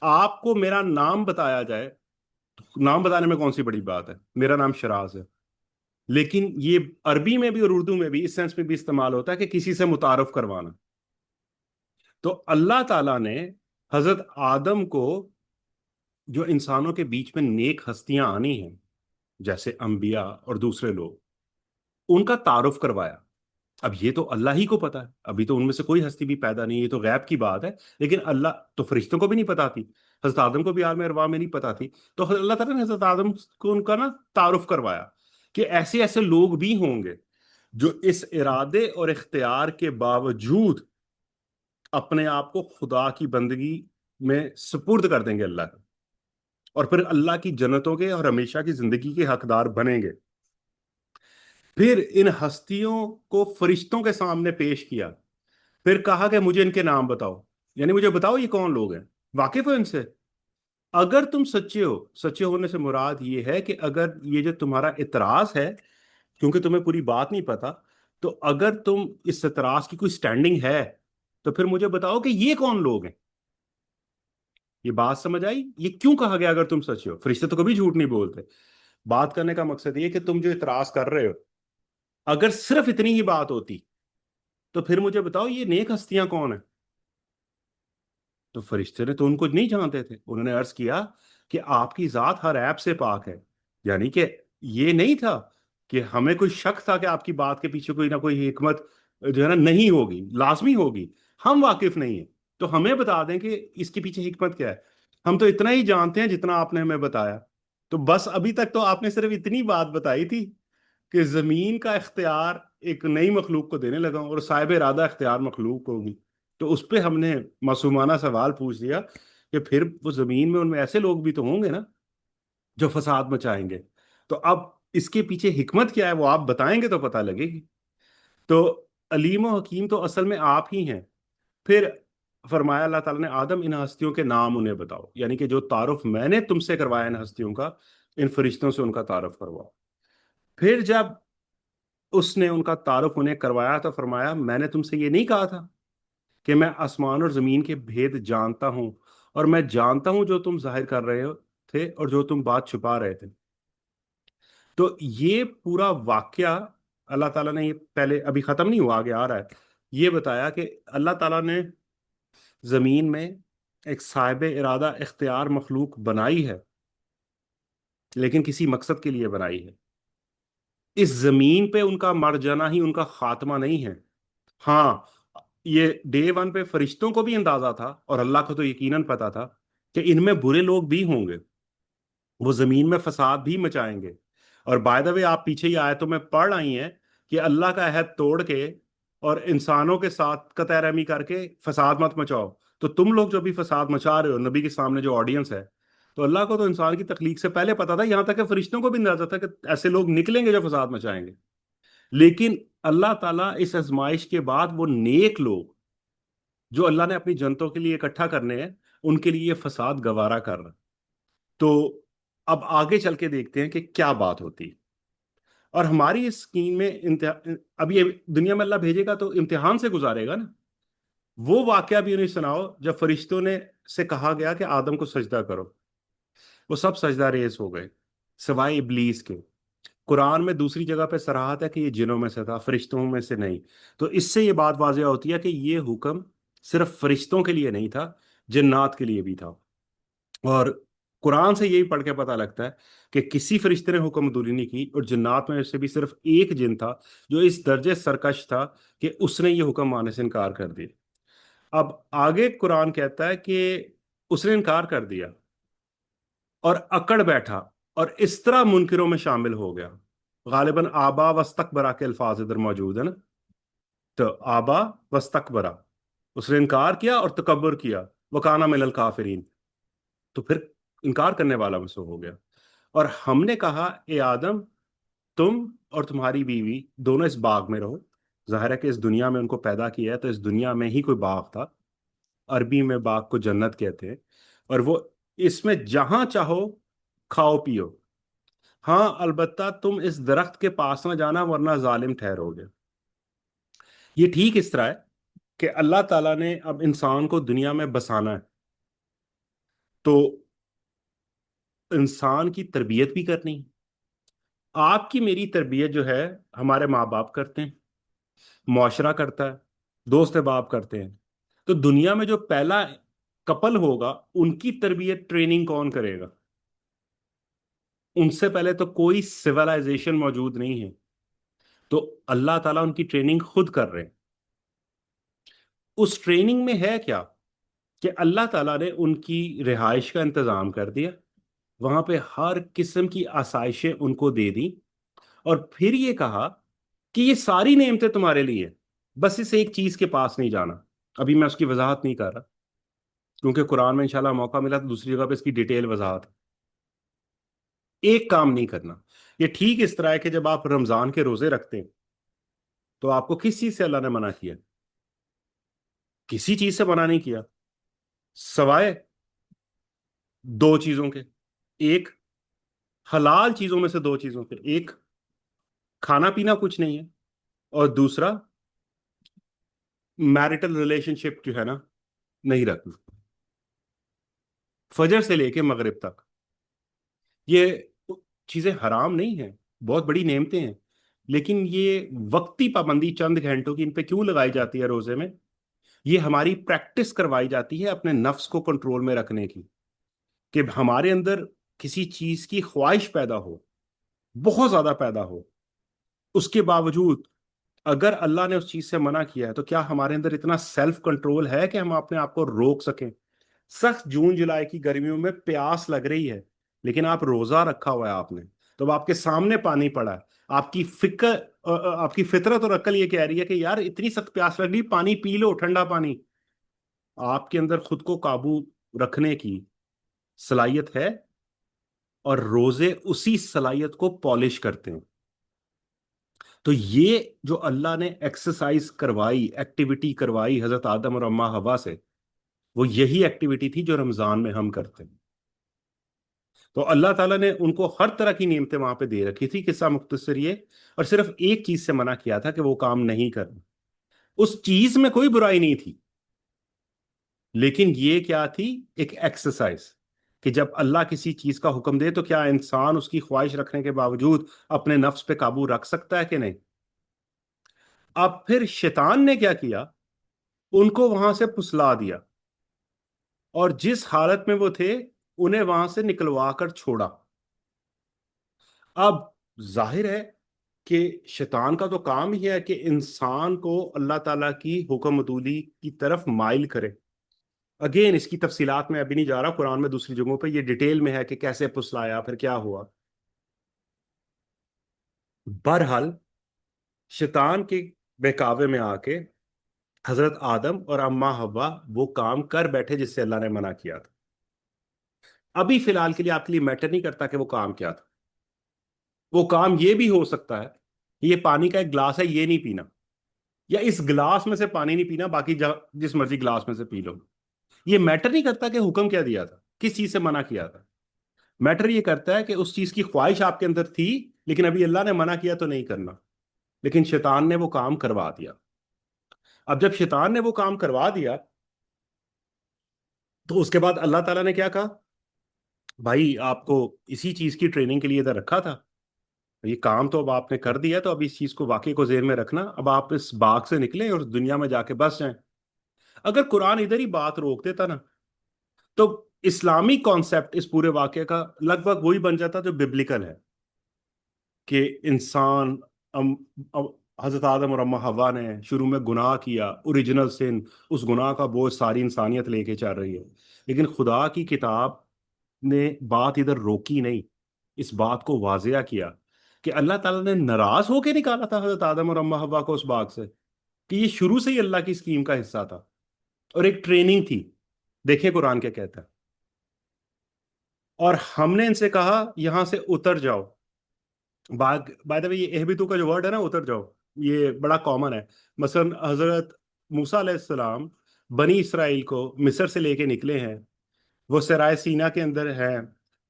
آپ کو میرا نام بتایا جائے، نام بتانے میں کون سی بڑی بات ہے؟ میرا نام شراز ہے، لیکن یہ عربی میں بھی اور اردو میں بھی اس سینس میں بھی استعمال ہوتا ہے کہ کسی سے متعارف کروانا۔ تو اللہ تعالیٰ نے حضرت آدم کو، جو انسانوں کے بیچ میں نیک ہستیاں آنی ہیں جیسے انبیاء اور دوسرے لوگ، ان کا تعارف کروایا۔ اب یہ تو اللہ ہی کو پتا ہے، ابھی تو ان میں سے کوئی ہستی بھی پیدا نہیں، یہ تو غیب کی بات ہے، لیکن اللہ تو فرشتوں کو بھی نہیں پتا تھی، حضرت آدم کو بھی عالم ارواح میں نہیں پتا تھی، تو اللہ تعالیٰ نے حضرت آدم کو ان کا نا تعارف کروایا کہ ایسے ایسے لوگ بھی ہوں گے جو اس ارادے اور اختیار کے باوجود اپنے آپ کو خدا کی بندگی میں سپرد کر دیں گے اللہ کو، اور پھر اللہ کی جنتوں کے اور ہمیشہ کی زندگی کے حقدار بنیں گے۔ پھر ان ہستیوں کو فرشتوں کے سامنے پیش کیا، پھر کہا کہ مجھے ان کے نام بتاؤ، یعنی مجھے بتاؤ یہ کون لوگ ہیں، واقف ہو ان سے؟ اگر تم سچے ہو، سچے ہونے سے مراد یہ ہے کہ اگر یہ جو تمہارا اعتراض ہے، کیونکہ تمہیں پوری بات نہیں پتا، تو اگر تم اس اعتراض کی کوئی سٹینڈنگ ہے تو پھر مجھے بتاؤ کہ یہ کون لوگ ہیں۔ یہ بات سمجھ آئی؟ یہ کیوں کہا گیا اگر تم سچے ہو؟ فرشتے تو کبھی جھوٹ نہیں بولتے۔ بات کرنے کا مقصد یہ کہ تم جو اعتراض کر رہے ہو، اگر صرف اتنی ہی بات ہوتی تو پھر مجھے بتاؤ یہ نیک ہستیاں کون ہیں۔ تو فرشتے نے تو ان کو نہیں جانتے تھے، انہوں نے عرض کیا کہ آپ کی ذات ہر عیب سے پاک ہے، یعنی کہ یہ نہیں تھا کہ ہمیں کوئی شک تھا کہ آپ کی بات کے پیچھے کوئی نہ کوئی حکمت جو ہے نا نہیں ہوگی، لازمی ہوگی، ہم واقف نہیں ہیں، تو ہمیں بتا دیں کہ اس کے پیچھے حکمت کیا ہے۔ ہم تو اتنا ہی جانتے ہیں جتنا آپ نے ہمیں بتایا۔ تو بس ابھی تک تو آپ نے صرف اتنی بات بتائی تھی کہ زمین کا اختیار ایک نئی مخلوق کو دینے لگا ہوں، اور صاحب ارادہ اختیار مخلوق ہوگی، تو اس پہ ہم نے معصومانہ سوال پوچھ دیا کہ پھر وہ زمین میں ان میں ایسے لوگ بھی تو ہوں گے نا جو فساد مچائیں گے، تو اب اس کے پیچھے حکمت کیا ہے وہ آپ بتائیں گے تو پتہ لگے گی۔ تو علیم و حکیم تو اصل میں آپ ہی ہیں۔ پھر فرمایا اللہ تعالیٰ نے، آدم ان ہستیوں کے نام انہیں بتاؤ، یعنی کہ جو تعارف میں نے تم سے کروایا ان ہستیوں کا، ان فرشتوں سے ان کا تعارف کرواؤ۔ پھر جب اس نے ان کا تعارف انہیں کروایا تو فرمایا میں نے تم سے یہ نہیں کہا تھا کہ میں آسمان اور زمین کے بھید جانتا ہوں، اور میں جانتا ہوں جو تم ظاہر کر رہے ہو تھے اور جو تم بات چھپا رہے تھے۔ تو یہ پورا واقعہ اللہ تعالیٰ نے، یہ پہلے ابھی ختم نہیں ہوا، آگے آ رہا ہے، یہ بتایا کہ اللہ تعالیٰ نے زمین میں ایک صاحب ارادہ اختیار مخلوق بنائی ہے، لیکن کسی مقصد کے لیے بنائی ہے۔ اس زمین پہ ان کا مر جانا ہی ان کا خاتمہ نہیں ہے۔ ہاں، یہ ڈے ون پہ فرشتوں کو بھی اندازہ تھا اور اللہ کو تو یقیناً پتا تھا کہ ان میں برے لوگ بھی ہوں گے, وہ زمین میں فساد بھی مچائیں گے. اور بائی دا وے آپ پیچھے ہی آیتوں میں پڑھ آئی ہیں کہ اللہ کا عہد توڑ کے اور انسانوں کے ساتھ قطع رحمی کر کے فساد مت مچاؤ. تو تم لوگ جو بھی فساد مچا رہے ہو نبی کے سامنے جو آڈینس ہے, تو اللہ کو تو انسان کی تخلیق سے پہلے پتا تھا, یہاں تک کہ فرشتوں کو بھی اندازہ تھا کہ ایسے لوگ نکلیں گے جو فساد مچائیں گے. لیکن اللہ تعالیٰ اس آزمائش کے بعد وہ نیک لوگ جو اللہ نے اپنی جنتوں کے لیے اکٹھا کرنے ہیں, ان کے لیے یہ فساد گوارا کر رہا. تو اب آگے چل کے دیکھتے ہیں کہ کیا بات ہوتی. اور ہماری اس اسکیم میں اب یہ دنیا میں اللہ بھیجے گا تو امتحان سے گزارے گا نا. وہ واقعہ بھی انہیں سناؤ جب فرشتوں نے سے کہا گیا کہ آدم کو سجدہ کرو, وہ سب سجدہ ریز ہو گئے سوائے ابلیس کے. قرآن میں دوسری جگہ پہ صراحت ہے کہ یہ جنوں میں سے تھا, فرشتوں میں سے نہیں. تو اس سے یہ بات واضح ہوتی ہے کہ یہ حکم صرف فرشتوں کے لیے نہیں تھا, جنات کے لیے بھی تھا. اور قرآن سے یہی پڑھ کے پتہ لگتا ہے کہ کسی فرشتے نے حکم عدولی نہیں کی, اور جنات میں سے بھی صرف ایک جن تھا جو اس درجے سرکش تھا کہ اس نے یہ حکم ماننے سے انکار کر دیا. اب آگے قرآن کہتا ہے کہ اس نے انکار کر دیا اور اکڑ بیٹھا اور اس طرح منکروں میں شامل ہو گیا. غالباً آبا وستکبرا کے الفاظ ادھر موجود ہیں نا. تو آبا وستکبرا, اس نے انکار کیا اور تکبر کیا, وکانا من الکافرین, تو پھر انکار کرنے والا میں سے ہو گیا. اور ہم نے کہا اے آدم تم اور تمہاری بیوی دونوں اس باغ میں رہو. ظاہر ہے کہ اس دنیا میں ان کو پیدا کیا ہے تو اس دنیا میں ہی کوئی باغ تھا, عربی میں باغ کو جنت کہتے ہیں, اور وہ اس میں جہاں چاہو کھاؤ پیو. ہاں البتہ تم اس درخت کے پاس نہ جانا ورنہ ظالم ٹھہرو گے. یہ ٹھیک اس طرح ہے کہ اللہ تعالیٰ نے اب انسان کو دنیا میں بسانا ہے, تو انسان کی تربیت بھی کرنی ہے. آپ کی میری تربیت جو ہے ہمارے ماں باپ کرتے ہیں, معاشرہ کرتا ہے, دوست احباب کرتے ہیں. تو دنیا میں جو پہلا کپل ہوگا ان کی تربیت ٹریننگ کون کرے گا؟ ان سے پہلے تو کوئی سیولائزیشن موجود نہیں ہے, تو اللہ تعالیٰ ان کی ٹریننگ خود کر رہے ہیں. اس ٹریننگ میں ہے کیا کہ اللہ تعالیٰ نے ان کی رہائش کا انتظام کر دیا, وہاں پہ ہر قسم کی آسائشیں ان کو دے دی, اور پھر یہ کہا کہ یہ ساری نعمتیں تمہارے لیے, بس اس ایک چیز کے پاس نہیں جانا. ابھی میں اس کی وضاحت نہیں کر رہا کیونکہ قرآن میں انشاءاللہ موقع ملا تو دوسری جگہ پہ اس کی ڈیٹیل وضاحت. ایک کام نہیں کرنا. یہ ٹھیک اس طرح ہے کہ جب آپ رمضان کے روزے رکھتے ہیں تو آپ کو کس چیز سے اللہ نے منع کیا؟ کسی چیز سے منع نہیں کیا سوائے دو چیزوں کے. ایک حلال چیزوں میں سے دو چیزوں کے, ایک کھانا پینا کچھ نہیں ہے, اور دوسرا میرٹل ریلیشن شپ جو ہے نا نہیں رکھنا, فجر سے لے کے مغرب تک. یہ چیزیں حرام نہیں ہیں, بہت بڑی نعمتیں ہیں, لیکن یہ وقتی پابندی چند گھنٹوں کی ان پہ کیوں لگائی جاتی ہے روزے میں؟ یہ ہماری پریکٹس کروائی جاتی ہے اپنے نفس کو کنٹرول میں رکھنے کی, کہ ہمارے اندر کسی چیز کی خواہش پیدا ہو, بہت زیادہ پیدا ہو, اس کے باوجود اگر اللہ نے اس چیز سے منع کیا ہے تو کیا ہمارے اندر اتنا سیلف کنٹرول ہے کہ ہم اپنے آپ کو روک سکیں؟ سخت جون جولائی کی گرمیوں میں پیاس لگ رہی ہے لیکن آپ روزہ رکھا ہوا ہے آپ نے, تو اب آپ کے سامنے پانی پڑا ہے, آپ کی آپ کی فطرت اور عقل یہ کہہ رہی ہے کہ یار اتنی سخت پیاس لگ رہی, پانی پی لو, ٹھنڈا پانی. آپ کے اندر خود کو قابو رکھنے کی صلاحیت ہے, اور روزے اسی صلاحیت کو پالش کرتے ہیں. تو یہ جو اللہ نے ایکسرسائز کروائی, ایکٹیویٹی کروائی حضرت آدم اور اماں حوا سے, وہ یہی ایکٹیویٹی تھی جو رمضان میں ہم کرتے ہیں. تو اللہ تعالیٰ نے ان کو ہر طرح کی نعمتیں وہاں پہ دے رکھی تھی. قصہ مختصر یہ, اور صرف ایک چیز سے منع کیا تھا کہ وہ کام نہیں کرنا. اس چیز میں کوئی برائی نہیں تھی, لیکن یہ کیا تھی؟ ایک ایکسرسائز, کہ جب اللہ کسی چیز کا حکم دے تو کیا انسان اس کی خواہش رکھنے کے باوجود اپنے نفس پہ قابو رکھ سکتا ہے کہ نہیں؟ اب پھر شیطان نے کیا کیا؟ ان کو وہاں سے پسلا دیا, اور جس حالت میں وہ تھے انہیں وہاں سے نکلوا کر چھوڑا. اب ظاہر ہے کہ شیطان کا تو کام ہی ہے کہ انسان کو اللہ تعالیٰ کی حکم عدولی کی طرف مائل کرے. اگین اس کی تفصیلات میں ابھی نہیں جا رہا، قرآن میں دوسری جگہوں پہ یہ ڈیٹیل میں ہے کہ کیسے پسلایا، پھر کیا ہوا. بہرحال شیطان کے بہکاوے میں آ کے حضرت آدم اور اما حوا وہ کام کر بیٹھے جس سے اللہ نے منع کیا تھا. ابھی فی الحال کے لیے آپ کے لیے میٹر نہیں کرتا کہ وہ کام کیا تھا. وہ کام یہ بھی ہو سکتا ہے، یہ پانی کا ایک گلاس ہے، یہ نہیں پینا، یا اس گلاس میں سے پانی نہیں پینا، باقی جس مرضی گلاس میں سے پی لو. یہ میٹر نہیں کرتا کہ حکم کیا دیا تھا، کس چیز سے منع کیا تھا. میٹر یہ کرتا ہے کہ اس چیز کی خواہش آپ کے اندر تھی، لیکن ابھی اللہ نے منع کیا تو نہیں کرنا، لیکن شیطان نے وہ کام کروا دیا. اب جب شیطان نے وہ کام کروا دیا تو اس کے بعد اللہ تعالیٰ نے کیا کہا؟ بھائی آپ کو اسی چیز کی ٹریننگ کے لیے ادھر رکھا تھا، یہ کام تو اب آپ نے کر دیا، تو اب اس چیز کو واقعی کو ذہن میں رکھنا، اب آپ اس باغ سے نکلیں اور دنیا میں جا کے بس جائیں. اگر قرآن ادھر ہی بات روک دیتا نا تو اسلامی کانسیپٹ اس پورے واقعے کا لگ بھگ وہی بن جاتا جو ببلیکل ہے، کہ انسان ام ام حضرت آدم اور اما حوا نے شروع میں گناہ کیا، اوریجنل سن، اس گناہ کا بوجھ ساری انسانیت لے کے چل رہی ہے. لیکن خدا کی کتاب نے بات ادھر روکی نہیں، اس بات کو واضح کیا کہ اللہ تعالیٰ نے ناراض ہو کے نکالا تھا حضرت آدم اور اما حوا کو اس باغ سے، کہ یہ شروع سے ہی اللہ کی اسکیم کا حصہ تھا اور ایک ٹریننگ تھی. دیکھیں قرآن کیا کہتا ہے. اور ہم نے ان سے کہا یہاں سے اتر جاؤ. بائی دا وے یہ اہبتو کا جو ورڈ ہے نا، اتر جاؤ، یہ بڑا کامن ہے. مثلا حضرت موسیٰ علیہ السلام بنی اسرائیل کو مصر سے لے کے نکلے ہیں، وہ صحرائے سینا کے اندر ہیں،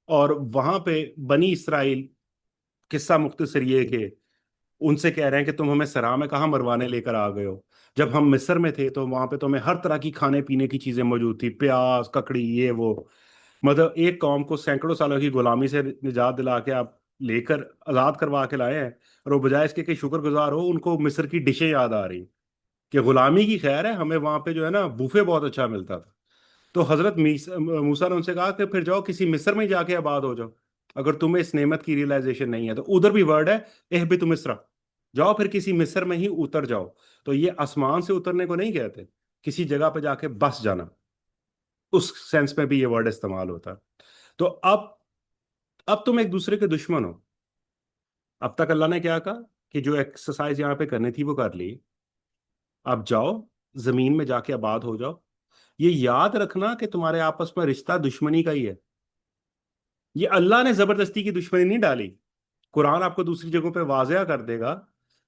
اور وہاں پہ بنی اسرائیل، قصہ مختصر یہ کہ ان سے کہہ رہے ہیں کہ تم ہمیں صحرا میں کہاں مروانے لے کر آ گئے ہو، جب ہم مصر میں تھے تو وہاں پہ تمہیں ہر طرح کی کھانے پینے کی چیزیں موجود تھی، پیاز، ککڑی، یہ وہ. مطلب ایک قوم کو سینکڑوں سالوں کی غلامی سے نجات دلا کے آپ لے کر آزاد کروا کے لائے ہیں، اور وہ بجائے اس کے کہ شکر گزار ہو، ان کو مصر کی ڈشیں یاد آ رہی کہ غلامی کی خیر ہے، ہمیں وہاں پہ جو ہے نا بوفے بہت اچھا ملتا تھا. تو حضرت موسیٰ نے ان سے کہا کہ پھر جاؤ کسی مصر میں جا کے آباد ہو جاؤ، اگر تمہیں اس نعمت کی ریئلائزیشن نہیں ہے تو. ادھر بھی ورڈ ہے اہبت مصر، جاؤ پھر کسی مصر میں ہی اتر جاؤ. تو یہ آسمان سے اترنے کو نہیں کہتے، کسی جگہ پہ جا کے بس جانا، اس سینس میں بھی یہ ورڈ استعمال ہوتا. تو اب تم ایک دوسرے کے دشمن ہو. اب تک اللہ نے کیا کہا کہ جو ایکسرسائز یہاں پہ کرنی تھی وہ کر لی، اب جاؤ زمین میں جا کے آباد ہو جاؤ. یہ یاد رکھنا کہ تمہارے آپس میں رشتہ دشمنی کا ہی ہے، یہ اللہ نے زبردستی کی دشمنی نہیں ڈالی. قرآن آپ کو دوسری جگہوں پہ واضح کر دے گا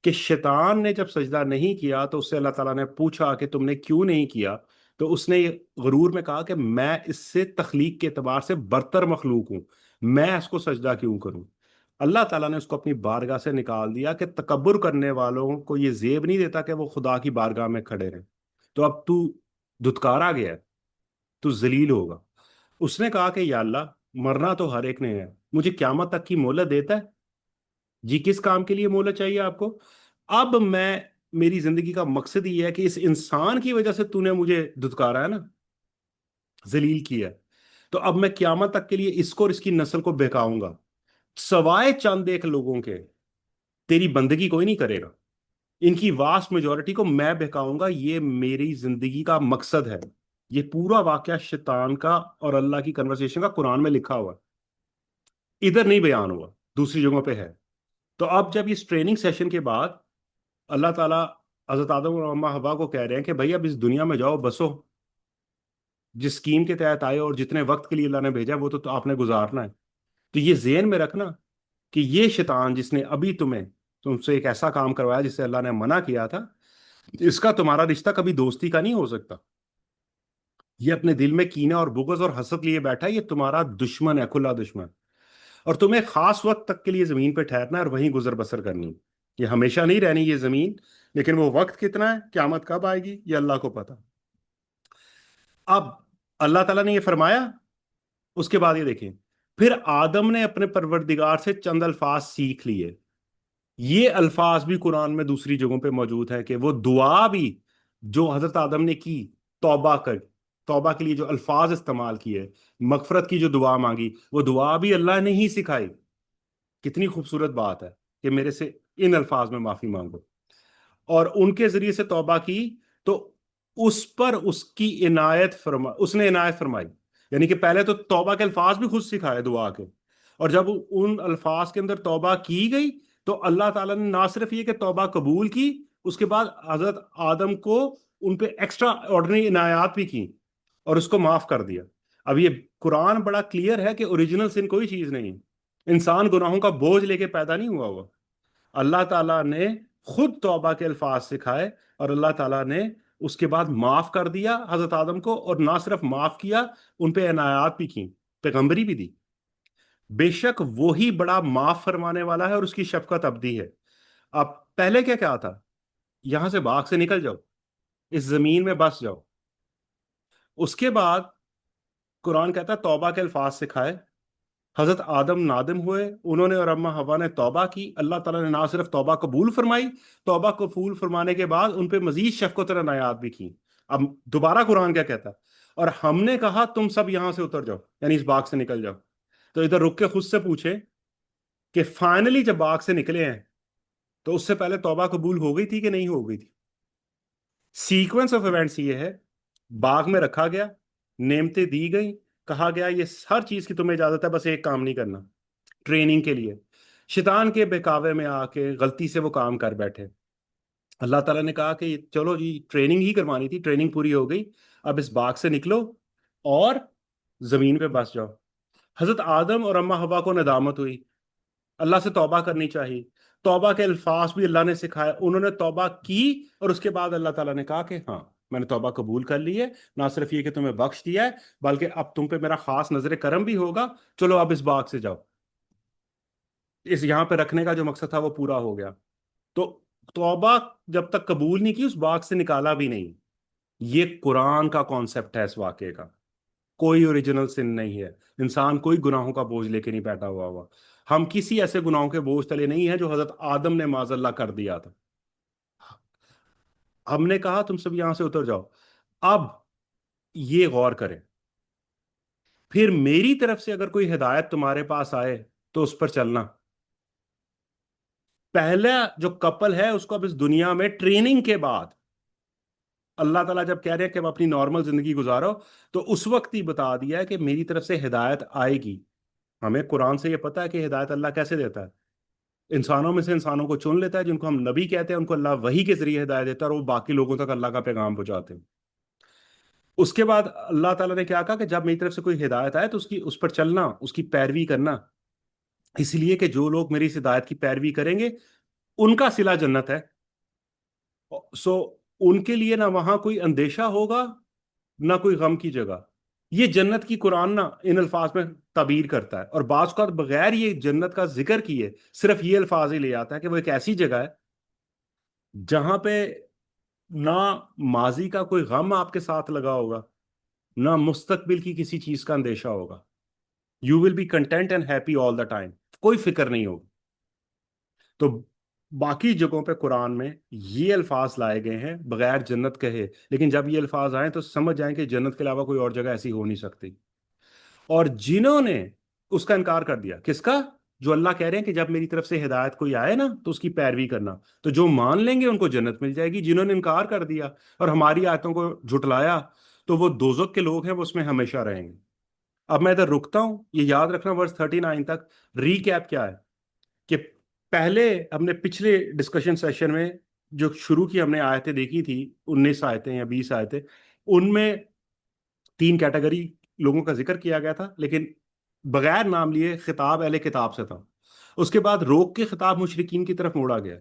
کہ شیطان نے جب سجدہ نہیں کیا تو اس سے اللہ تعالیٰ نے پوچھا کہ تم نے کیوں نہیں کیا، تو اس نے غرور میں کہا کہ میں اس سے تخلیق کے اعتبار سے برتر مخلوق ہوں، میں اس کو سجدہ کیوں کروں. اللہ تعالیٰ نے اس کو اپنی بارگاہ سے نکال دیا کہ تکبر کرنے والوں کو یہ زیب نہیں دیتا کہ وہ خدا کی بارگاہ میں کھڑے رہیں. تو اب تو دھتکارا گیا ہے، تو ذلیل ہوگا. اس نے کہا کہ یا اللہ مرنا تو ہر ایک نے ہے، مجھے قیامت تک کی مہلت دیتا ہے؟ جی کس کام کے لیے مہلت چاہیے آپ کو؟ اب میری زندگی کا مقصد یہ ہے کہ اس انسان کی وجہ سے تو نے مجھے دھتکارا ہے نا، ذلیل کیا ہے، تو اب میں قیامت تک کے لیے اس کو اور اس کی نسل کو بہکاؤں گا، سوائے چند ایک لوگوں کے تیری بندگی کوئی نہیں کرے گا، ان کی واسٹ میجورٹی کو میں بہکاؤں گا. یہ میری زندگی کا مقصد ہے. یہ پورا واقعہ شیطان کا اور اللہ کی کنورسیشن کا قرآن میں لکھا ہوا، ادھر نہیں بیان ہوا، دوسری جگہوں پہ ہے. تو اب جب اس ٹریننگ سیشن کے بعد اللہ تعالیٰ حضرت آدم اور اما حوا کو کہہ رہے ہیں کہ بھائی اب اس دنیا میں جاؤ بسو، جس اسکیم کے تحت آئے اور جتنے وقت کے لیے اللہ نے بھیجا وہ تو آپ نے گزارنا ہے. تو یہ ذہن میں رکھنا کہ یہ شیطان جس نے ابھی تم سے ایک ایسا کام کروایا جس سے اللہ نے منع کیا تھا، اس کا تمہارا رشتہ کبھی دوستی کا نہیں ہو سکتا. یہ اپنے دل میں کینہ اور بغض اور حسد لیے بیٹھا ہے، یہ تمہارا دشمن ہے، کھلا دشمن. اور تمہیں خاص وقت تک کے لیے زمین پہ ٹھہرنا ہے اور وہیں گزر بسر کرنی. یہ ہمیشہ نہیں رہنی یہ زمین، لیکن وہ وقت کتنا ہے، قیامت کب آئے گی، یہ اللہ کو پتا. اب اللہ تعالیٰ نے یہ فرمایا، اس کے بعد یہ دیکھیں پھر آدم نے اپنے پروردگار سے چند الفاظ سیکھ لیے. یہ الفاظ بھی قرآن میں دوسری جگہوں پہ موجود ہے کہ وہ دعا بھی جو حضرت آدم نے کی، توبہ کے لیے جو الفاظ استعمال کیے، مغفرت کی جو دعا مانگی، وہ دعا بھی اللہ نے ہی سکھائی. کتنی خوبصورت بات ہے کہ میرے سے ان الفاظ میں معافی مانگو، اور ان کے ذریعے سے توبہ کی. تو اس پر اس کی اس نے عنایت فرمائی. یعنی کہ پہلے تو توبہ کے الفاظ بھی خود سکھائے دعا کے, اور جب ان الفاظ کے اندر توبہ کی گئی تو اللہ تعالیٰ نے نہ صرف یہ کہ توبہ قبول کی, اس کے بعد حضرت آدم کو ان پہ ایکسٹرا آرڈنری عنایات بھی کی اور اس کو معاف کر دیا. اب یہ قرآن بڑا کلیئر ہے کہ اوریجنل سن کوئی چیز نہیں ہے, انسان گناہوں کا بوجھ لے کے پیدا نہیں ہوا. اللہ تعالیٰ نے خود توبہ کے الفاظ سکھائے اور اللہ تعالیٰ نے اس کے بعد معاف کر دیا حضرت آدم کو, اور نہ صرف معاف کیا, ان پہ عنایات بھی کی, پیغمبری بھی دی. بے شک وہی بڑا معاف فرمانے والا ہے اور اس کی شفقت ابدی ہے. اب پہلے کیا کیا تھا, یہاں سے باغ سے نکل جاؤ, اس زمین میں بس جاؤ. اس کے بعد قرآن کہتا ہے توبہ کے الفاظ سکھائے, حضرت آدم نادم ہوئے, انہوں نے اور اما حوا نے توبہ کی, اللہ تعالیٰ نے نہ صرف توبہ قبول فرمائی, توبہ قبول فرمانے کے بعد ان پہ مزید شفقت اور عنایات بھی کی. اب دوبارہ قرآن کیا کہتا ہے, اور ہم نے کہا تم سب یہاں سے اتر جاؤ, یعنی اس باغ سے نکل جاؤ. تو ادھر رک کے خود سے پوچھیں کہ فائنلی جب باغ سے نکلے ہیں تو اس سے پہلے توبہ قبول ہو گئی تھی کہ نہیں ہو گئی تھی؟ سیکوینس آف ایونٹس یہ ہے, باغ میں رکھا گیا, نعمتیں دی گئی, کہا گیا یہ ہر چیز کی تمہیں اجازت ہے, بس ایک کام نہیں کرنا, ٹریننگ کے لیے. شیطان کے بہکاوے میں آ کے غلطی سے وہ کام کر بیٹھے. اللہ تعالیٰ نے کہا کہ چلو جی ٹریننگ ہی کروانی تھی, ٹریننگ پوری ہو گئی, اب اس باغ سے نکلو اور زمین پہ بس جاؤ. حضرت آدم اور اما حوا کو ندامت ہوئی, اللہ سے توبہ کرنی چاہیے. توبہ کے الفاظ بھی اللہ نے سکھائے, انہوں نے توبہ کی اور اس کے بعد اللہ تعالیٰ نے کہا کہ ہاں میں نے توبہ قبول کر لی ہے, نہ صرف یہ کہ تمہیں بخش دیا ہے بلکہ اب تم پہ میرا خاص نظر کرم بھی ہوگا, چلو اب اس باغ سے جاؤ. اس یہاں پہ رکھنے کا جو مقصد تھا وہ پورا ہو گیا. تو توبہ جب تک قبول نہیں کی اس باغ سے نکالا بھی نہیں. یہ قرآن کا کانسیپٹ ہے اس واقعے کا, کوئی اوریجنل سن نہیں ہے. انسان کوئی گناہوں کا بوجھ لے کے نہیں بیٹھا ہوا. ہم کسی ایسے گناہوں کے بوجھ تلے نہیں ہیں جو حضرت آدم نے معاذ اللہ کر دیا تھا. ہم نے کہا تم سب یہاں سے اتر جاؤ. اب یہ غور کریں, پھر میری طرف سے اگر کوئی ہدایت تمہارے پاس آئے تو اس پر چلنا. پہلا جو کپل ہے اس کو اب اس دنیا میں ٹریننگ کے بعد اللہ تعالیٰ جب کہہ رہے ہیں کہ اب اپنی نارمل زندگی گزارو, تو اس وقت ہی بتا دیا ہے کہ میری طرف سے ہدایت آئے گی. ہمیں قرآن سے یہ پتا ہے کہ ہدایت اللہ کیسے دیتا ہے. انسانوں میں سے انسانوں کو چن لیتا ہے, جن کو ہم نبی کہتے ہیں ان کو اللہ وحی کے ذریعے ہدایت دیتا ہے اور وہ باقی لوگوں تک اللہ کا پیغام پہنچاتے ہیں. اس کے بعد اللہ تعالیٰ نے کیا کہا کہ جب میری طرف سے کوئی ہدایت آئے تو اس پر چلنا, اس کی پیروی کرنا, اس لیے کہ جو لوگ میری اس ہدایت کی پیروی کریں گے ان کا صلہ جنت ہے. سو ان کے لیے نہ وہاں کوئی اندیشہ ہوگا نہ کوئی غم کی جگہ. یہ جنت کی قرآن نہ ان الفاظ میں تعبیر کرتا ہے, اور بعض کا بغیر یہ جنت کا ذکر کیے صرف یہ الفاظ ہی لے آتا ہے کہ وہ ایک ایسی جگہ ہے جہاں پہ نہ ماضی کا کوئی غم آپ کے ساتھ لگا ہوگا نہ مستقبل کی کسی چیز کا اندیشہ ہوگا. You will be content and happy all the time, کوئی فکر نہیں ہوگی. تو باقی جگہوں پہ قرآن میں یہ الفاظ لائے گئے ہیں بغیر جنت کہے, لیکن جب یہ الفاظ آئیں تو سمجھ جائیں کہ جنت کے علاوہ کوئی اور جگہ ایسی ہو نہیں سکتی. اور جنہوں نے اس کا انکار کر دیا, کس کا, جو اللہ کہہ رہے ہیں کہ جب میری طرف سے ہدایت کوئی آئے نا تو اس کی پیروی کرنا, تو جو مان لیں گے ان کو جنت مل جائے گی. جنہوں نے انکار کر دیا اور ہماری آیتوں کو جھٹلایا تو وہ دوزخ کے لوگ ہیں, وہ اس میں ہمیشہ رہیں گے. اب میں ادھر رکتا ہوں, یہ یاد رکھنا ورس 39 تک. ریکیپ کیا ہے کہ پہلے ہم نے پچھلے ڈسکشن سیشن میں جو شروع کی ہم نے آیتیں دیکھی تھی 19 آیتیں یا 20 آیتیں, ان میں 3 کیٹیگری لوگوں کا ذکر کیا گیا تھا, لیکن بغیر نام لیے خطاب اہل کتاب سے تھا. اس کے بعد روک کے خطاب مشرکین کی طرف موڑا گیا,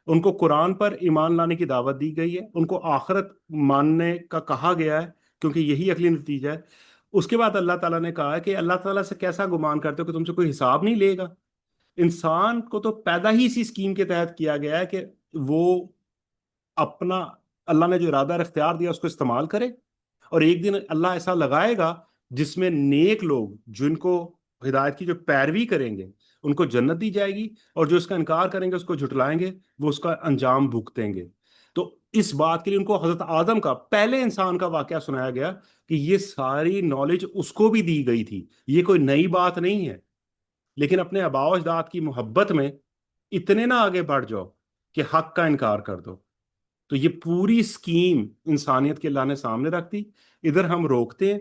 ان کو قرآن پر ایمان لانے کی دعوت دی گئی ہے, ان کو آخرت ماننے کا کہا گیا ہے کیونکہ یہی اصلی نتیجہ ہے. اس کے بعد اللہ تعالیٰ نے کہا کہ اللہ تعالیٰ سے کیسا گمان کرتے ہو کہ تم سے کوئی حساب نہیں لے گا. انسان کو تو پیدا ہی اسی اسکیم کے تحت کیا گیا ہے کہ وہ اپنا اللہ نے جو ارادہ اور اختیار دیا اس کو استعمال کرے, اور ایک دن اللہ ایسا لگائے گا جس میں نیک لوگ جن کو ہدایت کی جو پیروی کریں گے ان کو جنت دی جائے گی, اور جو اس کا انکار کریں گے اس کو جھٹلائیں گے وہ اس کا انجام بھگتیں گے. تو اس بات کے لیے ان کو حضرت آدم کا, پہلے انسان کا واقعہ سنایا گیا کہ یہ ساری نالج اس کو بھی دی گئی تھی, یہ کوئی نئی بات نہیں ہے. لیکن اپنے آباء و اجداد کی محبت میں اتنے نہ آگے بڑھ جاؤ کہ حق کا انکار کر دو. تو یہ پوری اسکیم انسانیت کے اللہ نے سامنے رکھ دی. ادھر ہم روکتے ہیں.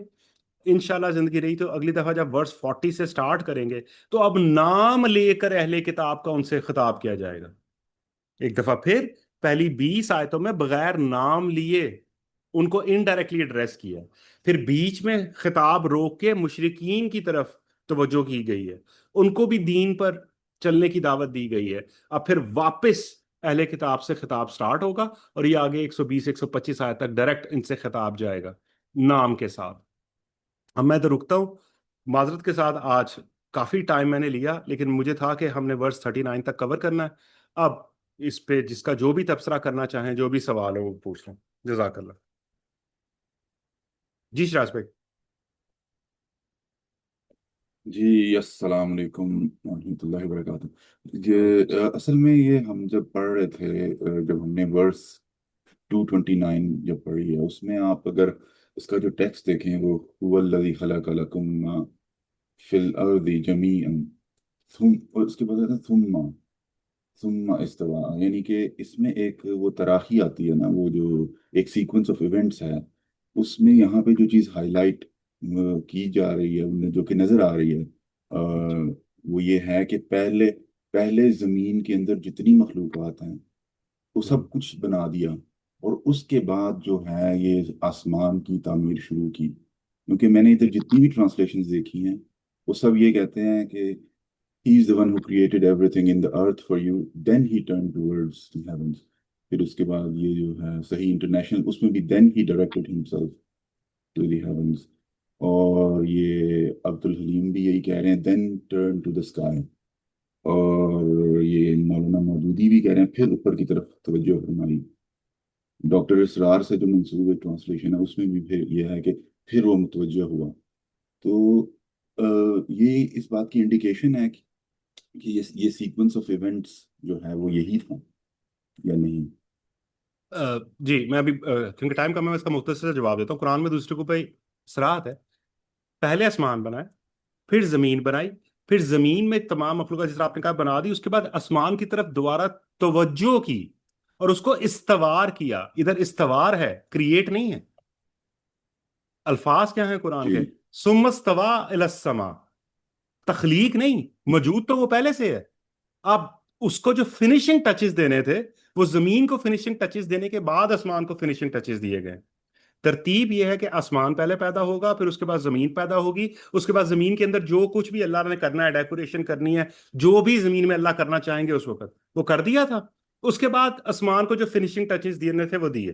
انشاءاللہ زندگی رہی تو اگلی دفعہ جب ورس 40 سے سٹارٹ کریں گے تو اب نام لے کر اہل کتاب کا ان سے خطاب کیا جائے گا. ایک دفعہ پھر پہلی 20 آیتوں میں بغیر نام لیے ان کو انڈائریکٹلی ایڈریس کیا. پھر بیچ میں خطاب روک کے مشرکین کی طرف توجہ کی گئی ہے, ان کو بھی دین پر چلنے کی دعوت دی گئی ہے. اب پھر واپس اہل کتاب سے خطاب سٹارٹ ہوگا اور یہ آگے 120 125 آیت تک ڈائریکٹ ان سے خطاب جائے گا نام کے ساتھ. اب میں تو رکتا ہوں معذرت کے ساتھ, آج کافی ٹائم میں نے لیا, لیکن مجھے تھا کہ ہم نے ورس 39 تک کور کرنا ہے. اب اس پہ جس کا جو بھی تبصرہ کرنا چاہیں, جو بھی سوال ہو وہ پوچھ لیں. جزاک اللہ. جی شراز بھائی.
جی السلام علیکم ورحمۃ اللہ وبرکاتہ. یہ اصل میں یہ ہم جب پڑھ رہے تھے, جب ہم نے ورس 229 جب پڑھی ہے, اس میں آپ اگر اس کا جو ٹیکسٹ دیکھیں وہ هو الذی خلق لکم ما فی الارض جمیعا, اور اس کے بعد ہے ثم استوا, یعنی کہ اس میں ایک وہ تراخی آتی ہے نا, وہ جو ایک سیکوینس آف ایونٹس ہے, اس میں یہاں پہ جو چیز ہائی لائٹ کی جا رہی ہے, انہیں جو کہ نظر آ رہی ہے, وہ یہ ہے کہ پہلے زمین کے اندر جتنی مخلوقات ہیں وہ سب کچھ بنا دیا, اور اس کے بعد جو ہے یہ آسمان کی تعمیر شروع کی. کیونکہ میں نے ادھر جتنی بھی ٹرانسلیشنز دیکھی ہیں وہ سب یہ کہتے ہیں کہ He is the one who created everything in the earth for you, then he turned towards the heavens. پھر اس کے بعد یہ جو ہے صحیح انٹرنیشنل, اس میں بھی then he directed himself to the heavens. اور یہ عبد الحلیم بھی یہی کہہ رہے ہیں then turn to the sky. اور یہ مولانا مودودی بھی کہہ رہے ہیں پھر اوپر کی طرف توجہ فرمائی. ڈاکٹر اسرار سے جو منسوب ٹرانسلیشن ہے اس میں بھی پھر یہ ہے کہ پھر وہ متوجہ ہوا. تو یہ اس بات کی انڈیکیشن ہے کہ یہ سیکوینس آف ایونٹس جو ہے وہ یہی تھا یا نہیں.
جی میں ابھی کیونکہ ٹائم کم ہے, میں اس کا مختصر جواب دیتا ہوں. قرآن میں دوسرے کو پہ صراحت ہے, پہلے آسمان بنائے, پھر زمین بنائی, پھر زمین میں تمام مخلوقات جس طرح آپ نے کہا بنا دی, اس کے بعد آسمان کی طرف دوبارہ توجہ کی اور اس کو استوار کیا. ادھر استوار ہے, کریٹ نہیں ہے. الفاظ کیا ہیں قرآن کے؟ ثم استوى الی السماء, تخلیق نہیں, موجود تو وہ پہلے سے ہے. اب اس کو جو فنیشنگ ٹچز دینے تھے وہ زمین کو فنیشنگ ٹچز دینے کے بعد آسمان کو فنیشنگ ٹچز دیے گئے. ترتیب یہ ہے کہ آسمان پہلے پیدا ہوگا, پھر اس کے بعد زمین پیدا ہوگی, اس کے بعد زمین کے اندر جو کچھ بھی اللہ نے کرنا ہے, ڈیکوریشن کرنی ہے, جو بھی زمین میں اللہ کرنا چاہیں گے اس وقت وہ کر دیا تھا. اس کے بعد آسمان کو جو فنیشنگ ٹچز دینے تھے وہ دیے.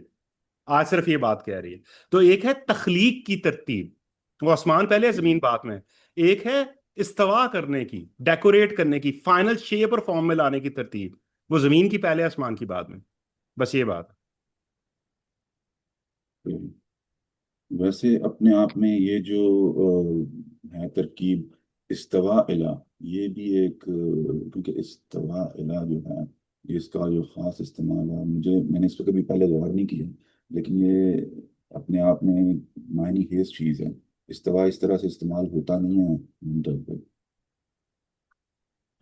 آج صرف یہ بات کہہ رہی ہے. تو ایک ہے تخلیق کی ترتیب, وہ آسمان پہلے زمین بعد میں. ایک ہے استوا کرنے کی, ڈیکوریٹ کرنے کی, فائنل شیپ اور فارم میں لانے کی ترتیب, وہ زمین کی پہلے آسمان کی بعد میں. بس یہ بات.
ویسے اپنے آپ میں یہ جو ہے ترکیب استوا الا, یہ بھی ایک, کیونکہ استوا الا جو ہے اس کا جو خاص استعمال ہے, میں نے اس پہ کبھی پہلے غور نہیں کیا, لیکن یہ اپنے آپ میں معنی خیز چیز ہے. استوا اس طرح سے استعمال ہوتا نہیں ہے عام طور پہ.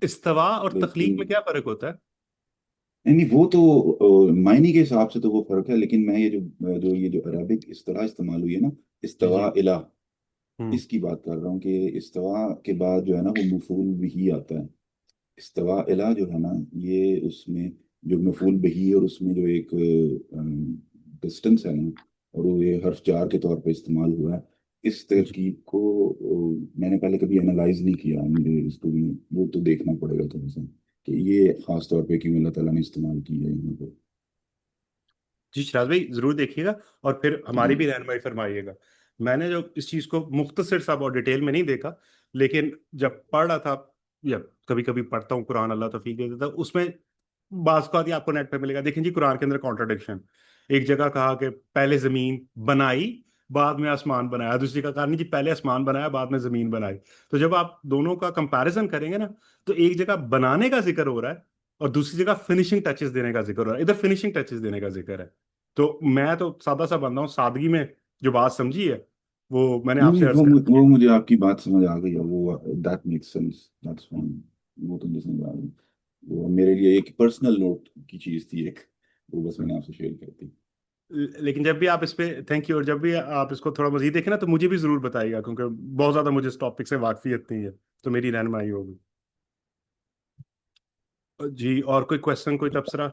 استوا اور تخلیق میں کیا فرق ہوتا ہے؟
نہیں وہ تو معنی کے حساب سے تو وہ فرق ہے, لیکن میں یہ جو عربک اصطلاح استعمال ہوئی ہے نا, استوا الہ, اس کی بات کر رہا ہوں کہ استوا کے بعد جو ہے نا وہ مفعول بہی آتا ہے. استوا الہ جو ہے نا, یہ اس میں جو مفعول بہی اور اس میں جو ایک ڈسٹنس ہے نا, اور وہ یہ حرف جار کے طور پہ استعمال ہوا ہے. اس ترکیب کو میں نے پہلے کبھی انالائز نہیں کیا, مجھے اس کو بھی وہ تو دیکھنا پڑے گا تھوڑا سا کہ یہ خاص طور پہ کیوں اللہ تعالیٰ نے استعمال کی ہے یہاں پہ.
جی شراز بھائی ضرور دیکھیے گا اور پھر ہماری
جی
بھی رہنمائی فرمائیے گا. میں نے جو اس چیز کو مختصر سا اور ڈیٹیل میں نہیں دیکھا, لیکن جب پڑھ رہا تھا یا کبھی کبھی پڑھتا ہوں قرآن, اللہ توفیق دے دیتا, اس میں بعض کو آپ کو نیٹ پہ ملے گا. دیکھیں جی قرآن کے اندر کانٹراڈکشن, ایک جگہ کہا کہ پہلے زمین بنائی بعد میں آسمان بنایا, دوسری جگہ کہا نہیں جی پہلے آسمان بنایا بعد میں زمین بنائی. تو جب آپ دونوں کا کمپیریزن کریں گے نا, تو ایک جگہ بنانے کا ذکر ہو رہا ہے اور دوسری جگہ فنیشنگ ٹچز دینے کا ذکر ہو رہا ہے. ادھر فنیشنگ ٹچز دینے کا ذکر ہے. تو میں تو سادہ سا بندہ ہوں, سادگی میں جو بات سمجھی ہے وہ میں نے آپ
نہیں
سے عرض کر دی ہے.
وہ مجھے آپ کی بات سمجھ آ گئی ہے, وہ that makes sense, that's fine, وہ تو مجھے سمجھ آ گئی. وہ میرے لیے ایک پرسنل نوٹ کی چیز تھی ایک, وہ بس میں نے آپ سے شیئر کر دی.
لیکن جب بھی آپ اس پہ تھینک یو، اور جب بھی آپ اس کو تھوڑا مزید دیکھیں نا تو مجھے بھی ضرور بتائیے گا، کیونکہ بہت زیادہ مجھے اس ٹاپک سے واقفیت نہیں ہے، تو میری رہنمائی ہوگی. جی اور کوئی کوشچن، کوئی تبصرہ؟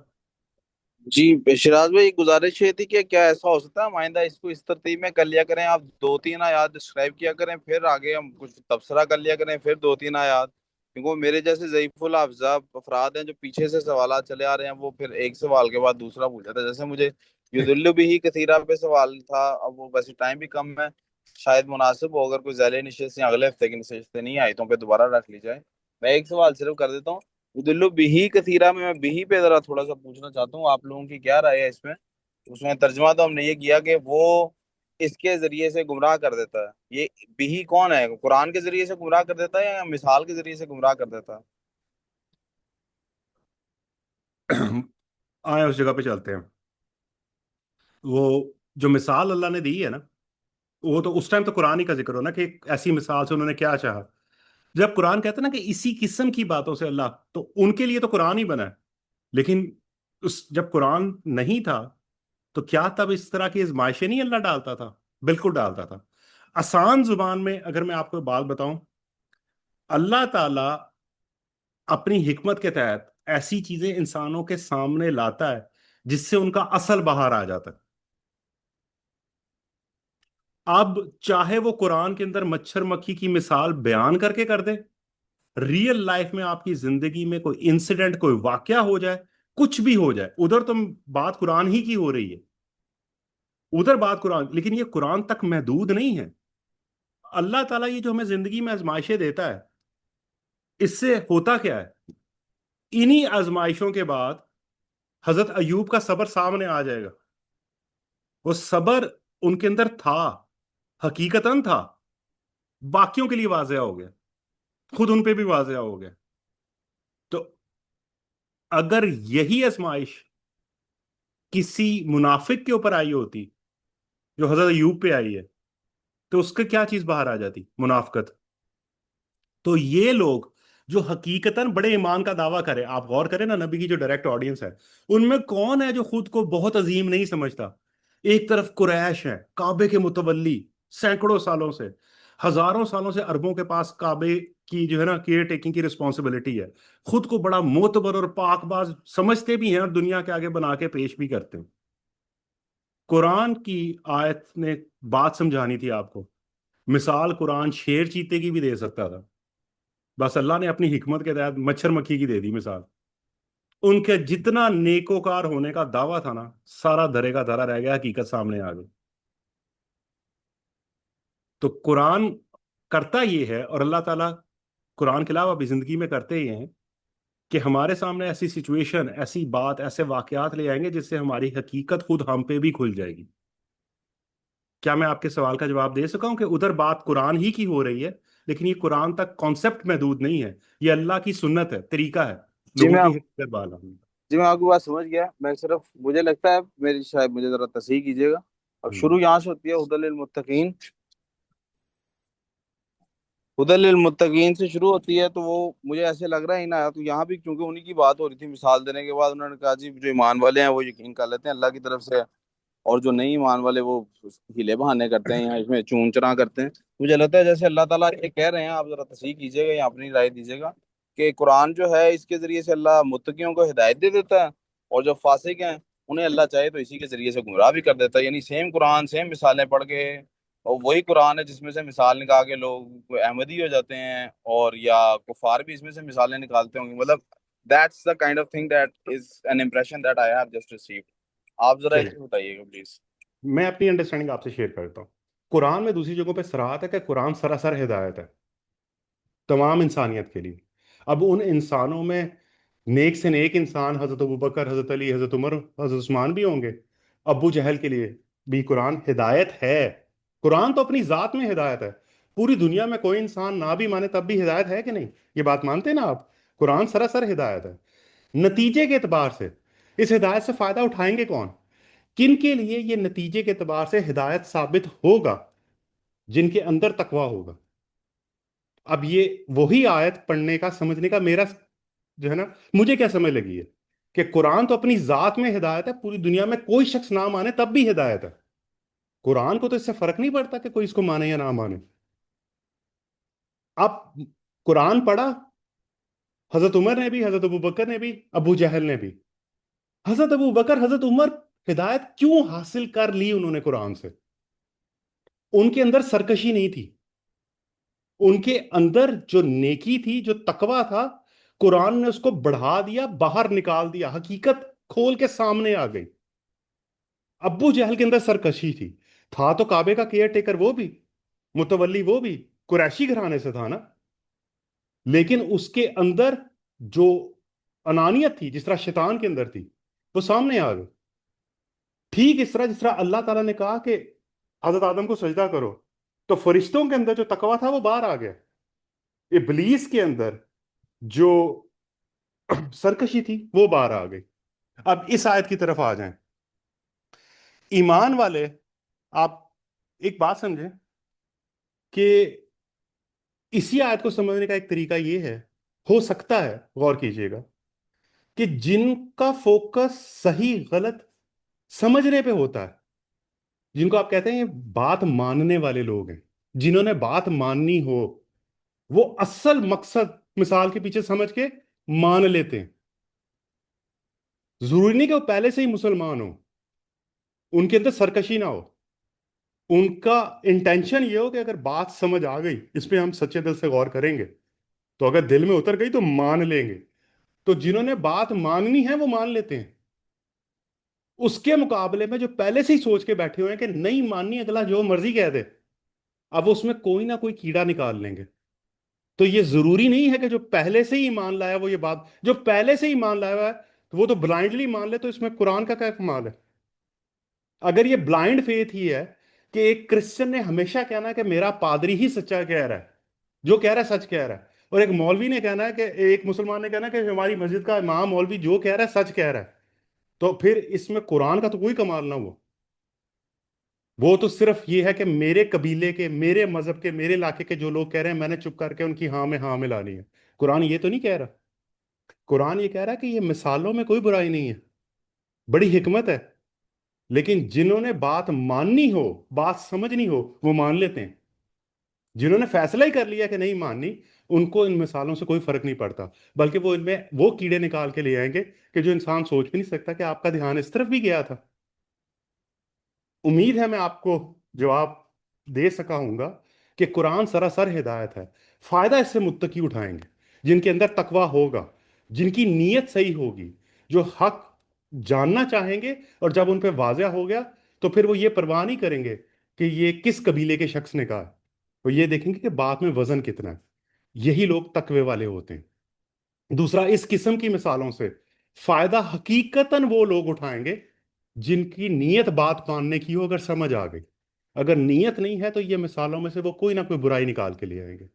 جی شراز بھائی، گزارش یہ تھی کہ کیا ایسا ہو سکتا ہے آئندہ اس کو اس ترتیب میں کر لیا کریں، آپ 2-3 آیات ڈسکرائب کیا کریں، پھر آگے ہم کچھ تبصرہ کر لیا کریں، پھر 2-3 آیات، کیونکہ وہ میرے جیسے ضعیف الحفظہ افراد ہیں جو پیچھے سے سوالات چلے آ رہے ہیں، وہ پھر ایک سوال کے بعد دوسرا پوچھا تھا. جیسے مجھے یدل بھی کثیرہ پہ سوال تھا، اب وہ ویسے ٹائم بھی کم ہے، شاید مناسب ہو اگر کوئی ذیلی نشست یا اگلے ہفتے کی نشستیں نہیں آئی تو پہ دوبارہ رکھ لی جائے. میں ایک سوال صرف کر دیتا ہوں. دلو بہی کثیرہ میں بہی پہ ذرا تھوڑا سا پوچھنا چاہتا ہوں، آپ لوگوں کی کیا رائے ہے اس میں؟ اس میں ترجمہ تو ہم نے یہ کیا کہ وہ اس کے ذریعے سے گمراہ کر دیتا ہے. یہ بہی کون ہے؟ قرآن کے ذریعے سے گمراہ کر دیتا ہے یا مثال کے ذریعے سے گمراہ کر دیتا ہے؟
آئے اس جگہ پہ چلتے ہیں. وہ جو مثال اللہ نے دی ہے نا، وہ تو اس ٹائم تو قرآن ہی کا ذکر ہو نا کہ ایک ایسی مثال سے انہوں نے کیا چاہا. جب قرآن کہتا ہے نا کہ اسی قسم کی باتوں سے اللہ، تو ان کے لیے تو قرآن ہی بنا ہے. لیکن جب قرآن نہیں تھا تو کیا تب اس طرح کی آزمائشیں نہیں اللہ ڈالتا تھا؟ بالکل ڈالتا تھا. آسان زبان میں اگر میں آپ کو بات بتاؤں، اللہ تعالی اپنی حکمت کے تحت ایسی چیزیں انسانوں کے سامنے لاتا ہے جس سے ان کا اصل باہر آ جاتا ہے. اب چاہے وہ قرآن کے اندر مچھر مکھی کی مثال بیان کر کے کر دے، ریئل لائف میں آپ کی زندگی میں کوئی انسیڈنٹ، کوئی واقعہ ہو جائے، کچھ بھی ہو جائے، ادھر تو بات قرآن ہی کی ہو رہی ہے، ادھر بات قرآن، لیکن یہ قرآن تک محدود نہیں ہے. اللہ تعالیٰ یہ جو ہمیں زندگی میں آزمائشیں دیتا ہے، اس سے ہوتا کیا ہے؟ انہی آزمائشوں کے بعد حضرت ایوب کا صبر سامنے آ جائے گا. وہ صبر ان کے اندر تھا، حقیقتاً تھا، باقیوں کے لیے واضح ہو گیا، خود ان پہ بھی واضح ہو گیا. تو اگر یہی آزمائش کسی منافق کے اوپر آئی ہوتی جو حضرت ایوب پہ آئی ہے، تو اس کا کیا چیز باہر آ جاتی؟ منافقت. تو یہ لوگ جو حقیقتاً بڑے ایمان کا دعویٰ کرے، آپ غور کریں نا، نبی کی جو ڈائریکٹ آڈینس ہے ان میں کون ہے جو خود کو بہت عظیم نہیں سمجھتا؟ ایک طرف قریش ہے، کعبے کے متولی، سینکڑوں سالوں سے، ہزاروں سالوں سے عربوں کے پاس کعبے کی جو ہے نا کیئر ٹیکنگ کی رسپانسبلٹی ہے، خود کو بڑا معتبر اور پاک باز سمجھتے بھی ہیں اور دنیا کے آگے بنا کے پیش بھی کرتے ہیں. قرآن کی آیت نے بات سمجھانی تھی آپ کو، مثال قرآن شیر چیتے کی بھی دے سکتا تھا، بس اللہ نے اپنی حکمت کے تحت مچھر مکھی کی دے دی مثال. ان کے جتنا نیکوکار ہونے کا دعویٰ تھا نا، سارا دھرے کا دھرا رہ گیا، حقیقت سامنے آ گئی. تو قرآن کرتا یہ ہے، اور اللہ تعالیٰ قرآن کے علاوہ بھی زندگی میں کرتے یہ ہیں کہ ہمارے سامنے ایسی سچویشن، ایسی بات، ایسے واقعات لے آئیں گے جس سے ہماری حقیقت خود ہم پہ بھی کھل جائے گی. کیا میں آپ کے سوال کا جواب دے سکا ہوں کہ ادھر بات قرآن ہی کی ہو رہی ہے، لیکن یہ قرآن تک کانسیپٹ محدود نہیں ہے، یہ اللہ کی سنت ہے، طریقہ ہے
جی
لوگوں
میں
کی حقیقت بالا.
جی میں آپ کی بات سمجھ گیا. میں صرف مجھے لگتا ہے میری، شاید مجھے ذرا تصحیح کیجیے گا. اب شروع یہاں سے ہوتی ہے، ہدی للمتقین، ہدی للمتقین سے شروع ہوتی ہے، تو وہ مجھے ایسے لگ رہا ہے نا، تو یہاں بھی کیونکہ انہی کی بات ہو رہی تھی، مثال دینے کے بعد انہوں نے کہا جی جو ایمان والے ہیں وہ یقین کر لیتے ہیں اللہ کی طرف سے، اور جو نہیں ایمان والے وہ ہیلے بہانے کرتے ہیں یا اس میں چون چرا کرتے ہیں. مجھے لگتا ہے جیسے اللہ تعالیٰ یہ کہہ رہے ہیں، آپ ذرا تصحیح کیجیے گا یا اپنی رائے دیجیے گا، کہ قرآن جو ہے اس کے ذریعے سے اللہ متقیوں کو ہدایت دے دیتا ہے، اور جو فاسق ہیں انہیں اللہ چاہے تو اسی کے ذریعے سے گمراہ بھی کر دیتا ہے. یعنی سیم قرآن، سیم مثالیں پڑھ کے، اور وہی قرآن ہے جس میں سے مثال نکال کے لوگ احمدی ہو جاتے ہیں، اور یا کفار بھی اس میں سے مثالیں نکالتے ہوں گے. مطلب that's the kind of thing that is an impression that I have just received. آپ ذرا اس
چلیے
میں بتائیے گا پلیز.
میں اپنی انڈرسٹینڈنگ آپ سے شیئر کرتا ہوں. قرآن میں دوسری جگہوں پہ صراحت ہے کہ قرآن سراسر ہدایت ہے تمام انسانیت کے لیے. اب ان انسانوں میں نیک سے نیک انسان حضرت ابوبکر، حضرت علی، حضرت عمر، حضرت عثمان بھی ہوں گے. ابو جہل کے لیے بھی قرآن ہدایت ہے. قرآن تو اپنی ذات میں ہدایت ہے. پوری دنیا میں کوئی انسان نہ بھی مانے تب بھی ہدایت ہے کہ نہیں؟ یہ بات مانتے ہیں نا آپ؟ قرآن سراسر ہدایت ہے. نتیجے کے اعتبار سے اس ہدایت سے فائدہ اٹھائیں گے کون؟ کن کے لیے یہ نتیجے کے اعتبار سے ہدایت ثابت ہوگا؟ جن کے اندر تقویٰ ہوگا. اب یہ وہی آیت پڑھنے کا، سمجھنے کا میرا جو ہے نا، مجھے کیا سمجھ لگی ہے کہ قرآن تو اپنی ذات میں ہدایت ہے، پوری دنیا میں کوئی شخص نہ مانے تب بھی ہدایت ہے، قرآن کو تو اس سے فرق نہیں پڑتا کہ کوئی اس کو مانے یا نہ مانے۔ اب قرآن پڑھا حضرت عمر نے بھی، حضرت ابو بکر نے بھی، ابو جہل نے بھی۔ حضرت ابو بکر، حضرت عمر ہدایت کیوں حاصل کر لی انہوں نے قرآن سے؟ ان کے اندر سرکشی نہیں تھی، ان کے اندر جو نیکی تھی، جو تقوی تھا، قرآن نے اس کو بڑھا دیا، باہر نکال دیا، حقیقت کھول کے سامنے آ گئی۔ ابو جہل کے اندر سرکشی تھی، تھا تو کعبے کا کیئر ٹیکر وہ بھی، متولی وہ بھی قریشی گھرانے سے تھا نا، لیکن اس کے اندر جو انانیت تھی، جس طرح شیطان کے اندر تھی، وہ سامنے آ گئی۔ ٹھیک اس طرح اللہ تعالیٰ نے کہا کہ حضرت آدم کو سجدہ کرو، تو فرشتوں کے اندر جو تقوی تھا وہ باہر آ گیا، ابلیس کے اندر جو سرکشی تھی وہ باہر آ گئی۔ اب اس آیت کی طرف آ جائیں۔ ایمان والے، آپ ایک بات سمجھیں کہ اسی آیت کو سمجھنے کا ایک طریقہ یہ ہے، ہو سکتا ہے، غور کیجئے گا، کہ جن کا فوکس صحیح غلط سمجھنے پہ ہوتا ہے، جن کو آپ کہتے ہیں یہ بات ماننے والے لوگ ہیں، جنہوں نے بات ماننی ہو، وہ اصل مقصد مثال کے پیچھے سمجھ کے مان لیتے ہیں۔ ضروری نہیں کہ وہ پہلے سے ہی مسلمان ہو، ان کے اندر سرکشی نہ ہو، ان کا انٹینشن یہ ہو کہ اگر بات سمجھ آ گئی، اس پہ ہم سچے دل سے غور کریں گے، تو اگر دل میں اتر گئی تو مان لیں گے۔ تو جنہوں نے بات ماننی ہے وہ مان لیتے ہیں، اس کے مقابلے میں جو پہلے سے ہی سوچ کے بیٹھے ہوئے ہیں کہ نہیں ماننی، اگلا جو مرضی کہہ دے، اب اس میں کوئی نہ کوئی کیڑا نکال لیں گے۔ تو یہ ضروری نہیں ہے کہ جو پہلے سے ہی ایمان لایا وہ یہ بات، جو پہلے سے ہی ایمان لایا ہوا ہے تو وہ تو بلائنڈلی مان لے، تو اس میں قرآن کا کیا کمال ہے؟ اگر یہ بلائنڈ فیتھ ہی ہے کہ ایک کرسچن نے ہمیشہ کہنا ہے کہ میرا پادری ہی سچا کہہ رہا ہے، جو کہہ رہا ہے سچ کہہ رہا ہے، اور ایک مولوی نے کہنا ہے کہ ایک مسلمان نے کہنا ہے کہ ہماری مسجد کا امام مولوی جو کہہ رہا ہے سچ کہہ رہا ہے، تو پھر اس میں قرآن کا تو کوئی کمال نہ ہوا۔ وہ تو صرف یہ ہے کہ میرے قبیلے کے، میرے مذہب کے، میرے علاقے کے جو لوگ کہہ رہے ہیں میں نے چپ کر کے ان کی ہاں میں ہاں ملانی ہے۔ قرآن یہ تو نہیں کہہ رہا، قرآن یہ کہہ رہا ہے کہ یہ مثالوں میں کوئی برائی نہیں ہے، بڑی حکمت ہے، لیکن جنہوں نے بات ماننی ہو، بات سمجھنی ہو، وہ مان لیتے ہیں۔ جنہوں نے فیصلہ ہی کر لیا کہ نہیں ماننی، ان کو ان مثالوں سے کوئی فرق نہیں پڑتا، بلکہ وہ ان میں وہ کیڑے نکال کے لے آئیں گے کہ جو انسان سوچ بھی نہیں سکتا کہ آپ کا دھیان اس طرف بھی گیا تھا۔ امید ہے میں آپ کو جواب دے سکا ہوں گا کہ قرآن سراسر ہدایت ہے۔ فائدہ اس سے متقی اٹھائیں گے جن کے اندر تقوی ہوگا، جن کی نیت صحیح ہوگی، جو حق جاننا چاہیں گے، اور جب ان پہ واضح ہو گیا تو پھر وہ یہ پرواہ نہیں کریں گے کہ یہ کس قبیلے کے شخص نے کہا، وہ یہ دیکھیں گے کہ بات میں وزن کتنا ہے۔ یہی لوگ تقوی والے ہوتے ہیں۔ دوسرا، اس قسم کی مثالوں سے فائدہ حقیقتاً وہ لوگ اٹھائیں گے جن کی نیت بات ماننے کی ہو، اگر سمجھ آ گئی۔ اگر نیت نہیں ہے تو یہ مثالوں میں سے وہ کوئی نہ کوئی برائی نکال کے لے آئیں گے۔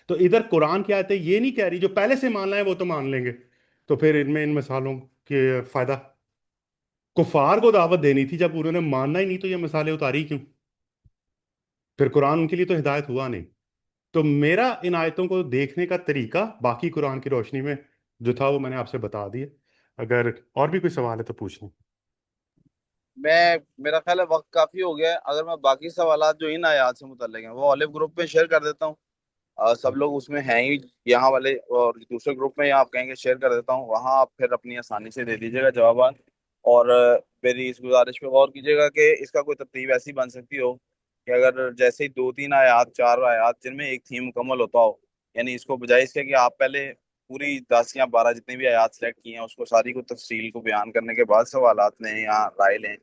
تو ادھر قرآن کی آیتیں یہ نہیں کہہ رہی جو پہلے سے مان لائیں وہ تو مان لیں گے، تو پھر ان میں ان مثالوں کے فائدہ کفار کو دعوت دینی تھی، جب انہوں نے ماننا ہی نہیں تو یہ مثالیں اتاری کیوں؟ پھر قرآن ان کے لیے تو ہدایت ہوا نہیں۔ تو میرا ان آیتوں کو دیکھنے کا طریقہ باقی قرآن کی روشنی میں جو تھا وہ میں نے آپ سے بتا دیا۔ اگر اور بھی کوئی سوال ہے تو پوچھ لیں۔
میرا خیال ہے وقت کافی ہو گیا ہے، اگر میں باقی سوالات جو ان آیات سے متعلق ہیں وہ اولو گروپ میں شیئر کر دیتا ہوں، سب لوگ اس میں ہیں ہی یہاں والے، اور دوسرے گروپ میں آپ کہیں گے شیئر کر دیتا ہوں، وہاں آپ پھر اپنی آسانی سے دے دیجیے گا جوابات، اور میری اس گزارش پہ غور کیجیے گا کہ اس کا کوئی ترتیب ایسی بن سکتی ہو کہ اگر جیسے ہی 2 3 آیات 4 آیات جن میں ایک تھیم مکمل ہوتا ہو، یعنی اس کو بجائے اس کے کہ آپ پہلے پوری 10 یا 12 جتنی بھی آیات سلیکٹ کی ہیں اس کو ساری کو تفصیل کو بیان کرنے کے بعد سوالات لیں یا رائے لیں،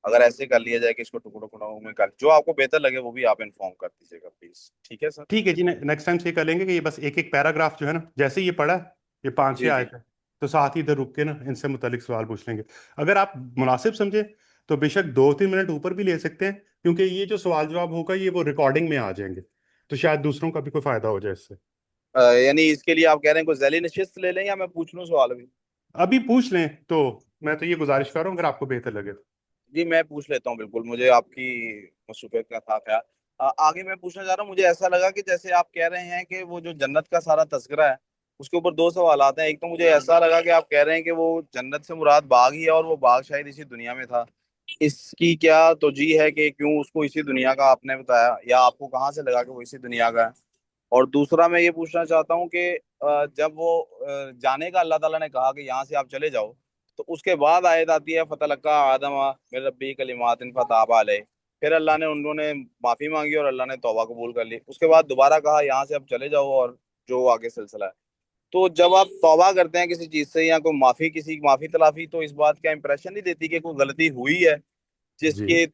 اگر ایسے کر لیا جائے کہ اس کو ٹکڑوں ٹکڑوں میں کر، جو آپ کو بہتر لگے وہ بھی آپ انفارم کر دیجیے گا پلیز، ٹھیک ہے سر؟
ٹھیک ہے جی، نیکسٹ ٹائم سے یہ کر لیں گے کہ یہ بس ایک ایک پیراگراف جو ہے نا، جیسے یہ پڑھا ہے یہ 5 6
جی جی
آیت ہے، تو ساتھ ہی ادھر رک کے نا ان سے متعلق سوال پوچھ لیں گے۔ اگر آپ مناسب سمجھیں تو بے شک 2 3 منٹ اوپر بھی لے سکتے ہیں، کیونکہ یہ جو سوال جواب ہوگا یہ وہ ریکارڈنگ میں آ جائیں گے، تو شاید دوسروں کا بھی کوئی فائدہ ہو جائے اس سے۔
یعنی اس کے لیے آپ کہہ رہے ہیں کوئی ذیلی نشست لے لیں یا میں پوچھ لوں سوال بھی؟
ابھی پوچھ لیں، تو میں تو یہ گزارش کر رہا ہوں اگر آپ کو بہتر لگے تو۔
جی میں پوچھ لیتا ہوں، بالکل مجھے آپ کی مصروفیت کا تھا خیال۔ آگے میں پوچھنا چاہ رہا ہوں، مجھے ایسا لگا کہ جیسے آپ کہہ رہے ہیں کہ وہ جو جنت کا سارا تذکرہ ہے اس کے اوپر دو سوالات ہیں. ایک تو مجھے ایسا لگا کہ آپ کہہ رہے ہیں کہ وہ جنت سے مراد باغ ہی ہے اور وہ باغ شاید اسی دنیا میں تھا. اس کی کیا توجیہ ہے کہ کیوں اس کو اسی دنیا کا آپ نے بتایا, یا آپ کو کہاں سے لگا کہ وہ اسی دنیا کا ہے؟ اور دوسرا میں یہ پوچھنا چاہتا ہوں کہ جب وہ جانے کا اللہ تعالیٰ نے کہا کہ یہاں سے آپ چلے جاؤ, تو اس کے بعد آیت آتی ہے فتلقا آدم من ربی کلمات فتاب علیہ. پھر اللہ نے انہوں نے معافی مانگی اور اللہ نے توبہ قبول کر لی. اس کے بعد دوبارہ کہا یہاں سے اب چلے جاؤ اور جو آگے سلسلہ ہے. تو جب آپ توبہ کرتے ہیں کسی چیز سے یا کوئی معافی, کسی کی معافی تلافی, تو اس بات کا امپریشن نہیں دیتی کہ کوئی غلطی ہوئی ہے جس
جی
کے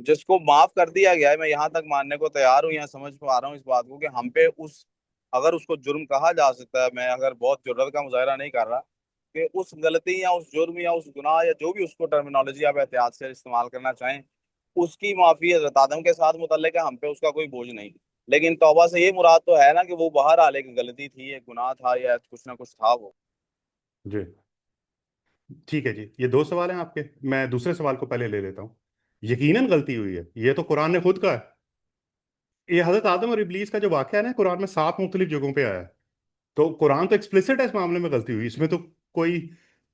جس کو معاف کر دیا گیا ہے. میں یہاں تک ماننے کو تیار ہوں یا سمجھ پا رہا ہوں اس بات کو کہ ہم پہ اگر اس کو جرم کہا جا سکتا ہے, میں اگر بہت جرات کا مظاہرہ نہیں کر رہا, کہ اس غلطی یا اس جرم یا اس گناہ یا جو بھی اس کو ٹرمینالوجی آپ احتیاط سے استعمال کرنا چاہیں, اس کی معافی حضرت آدم کے ساتھ متعلق ہے, ہم پہ اس کا کوئی بوجھ نہیں. لیکن توبہ سے یہ مراد تو ہے نا کہ وہ باہر آ لے, غلطی تھی, ایک گناہ تھا یا کچھ نہ کچھ تھا وہ.
جی ٹھیک ہے جی, یہ دو سوال ہیں آپ کے. میں دوسرے سوال کو پہلے لے لیتا ہوں. یقیناً غلطی ہوئی ہے, یہ تو قرآن نے خود کہا ہے. یہ حضرت آدم اور ابلیس کا جو واقعہ ہے نا, قرآن میں 7 مختلف جگہوں پہ آیا ہے. تو قرآن تو ایکسپلسٹ ہے اس معاملے میں, غلطی ہوئی اس میں تو کوئی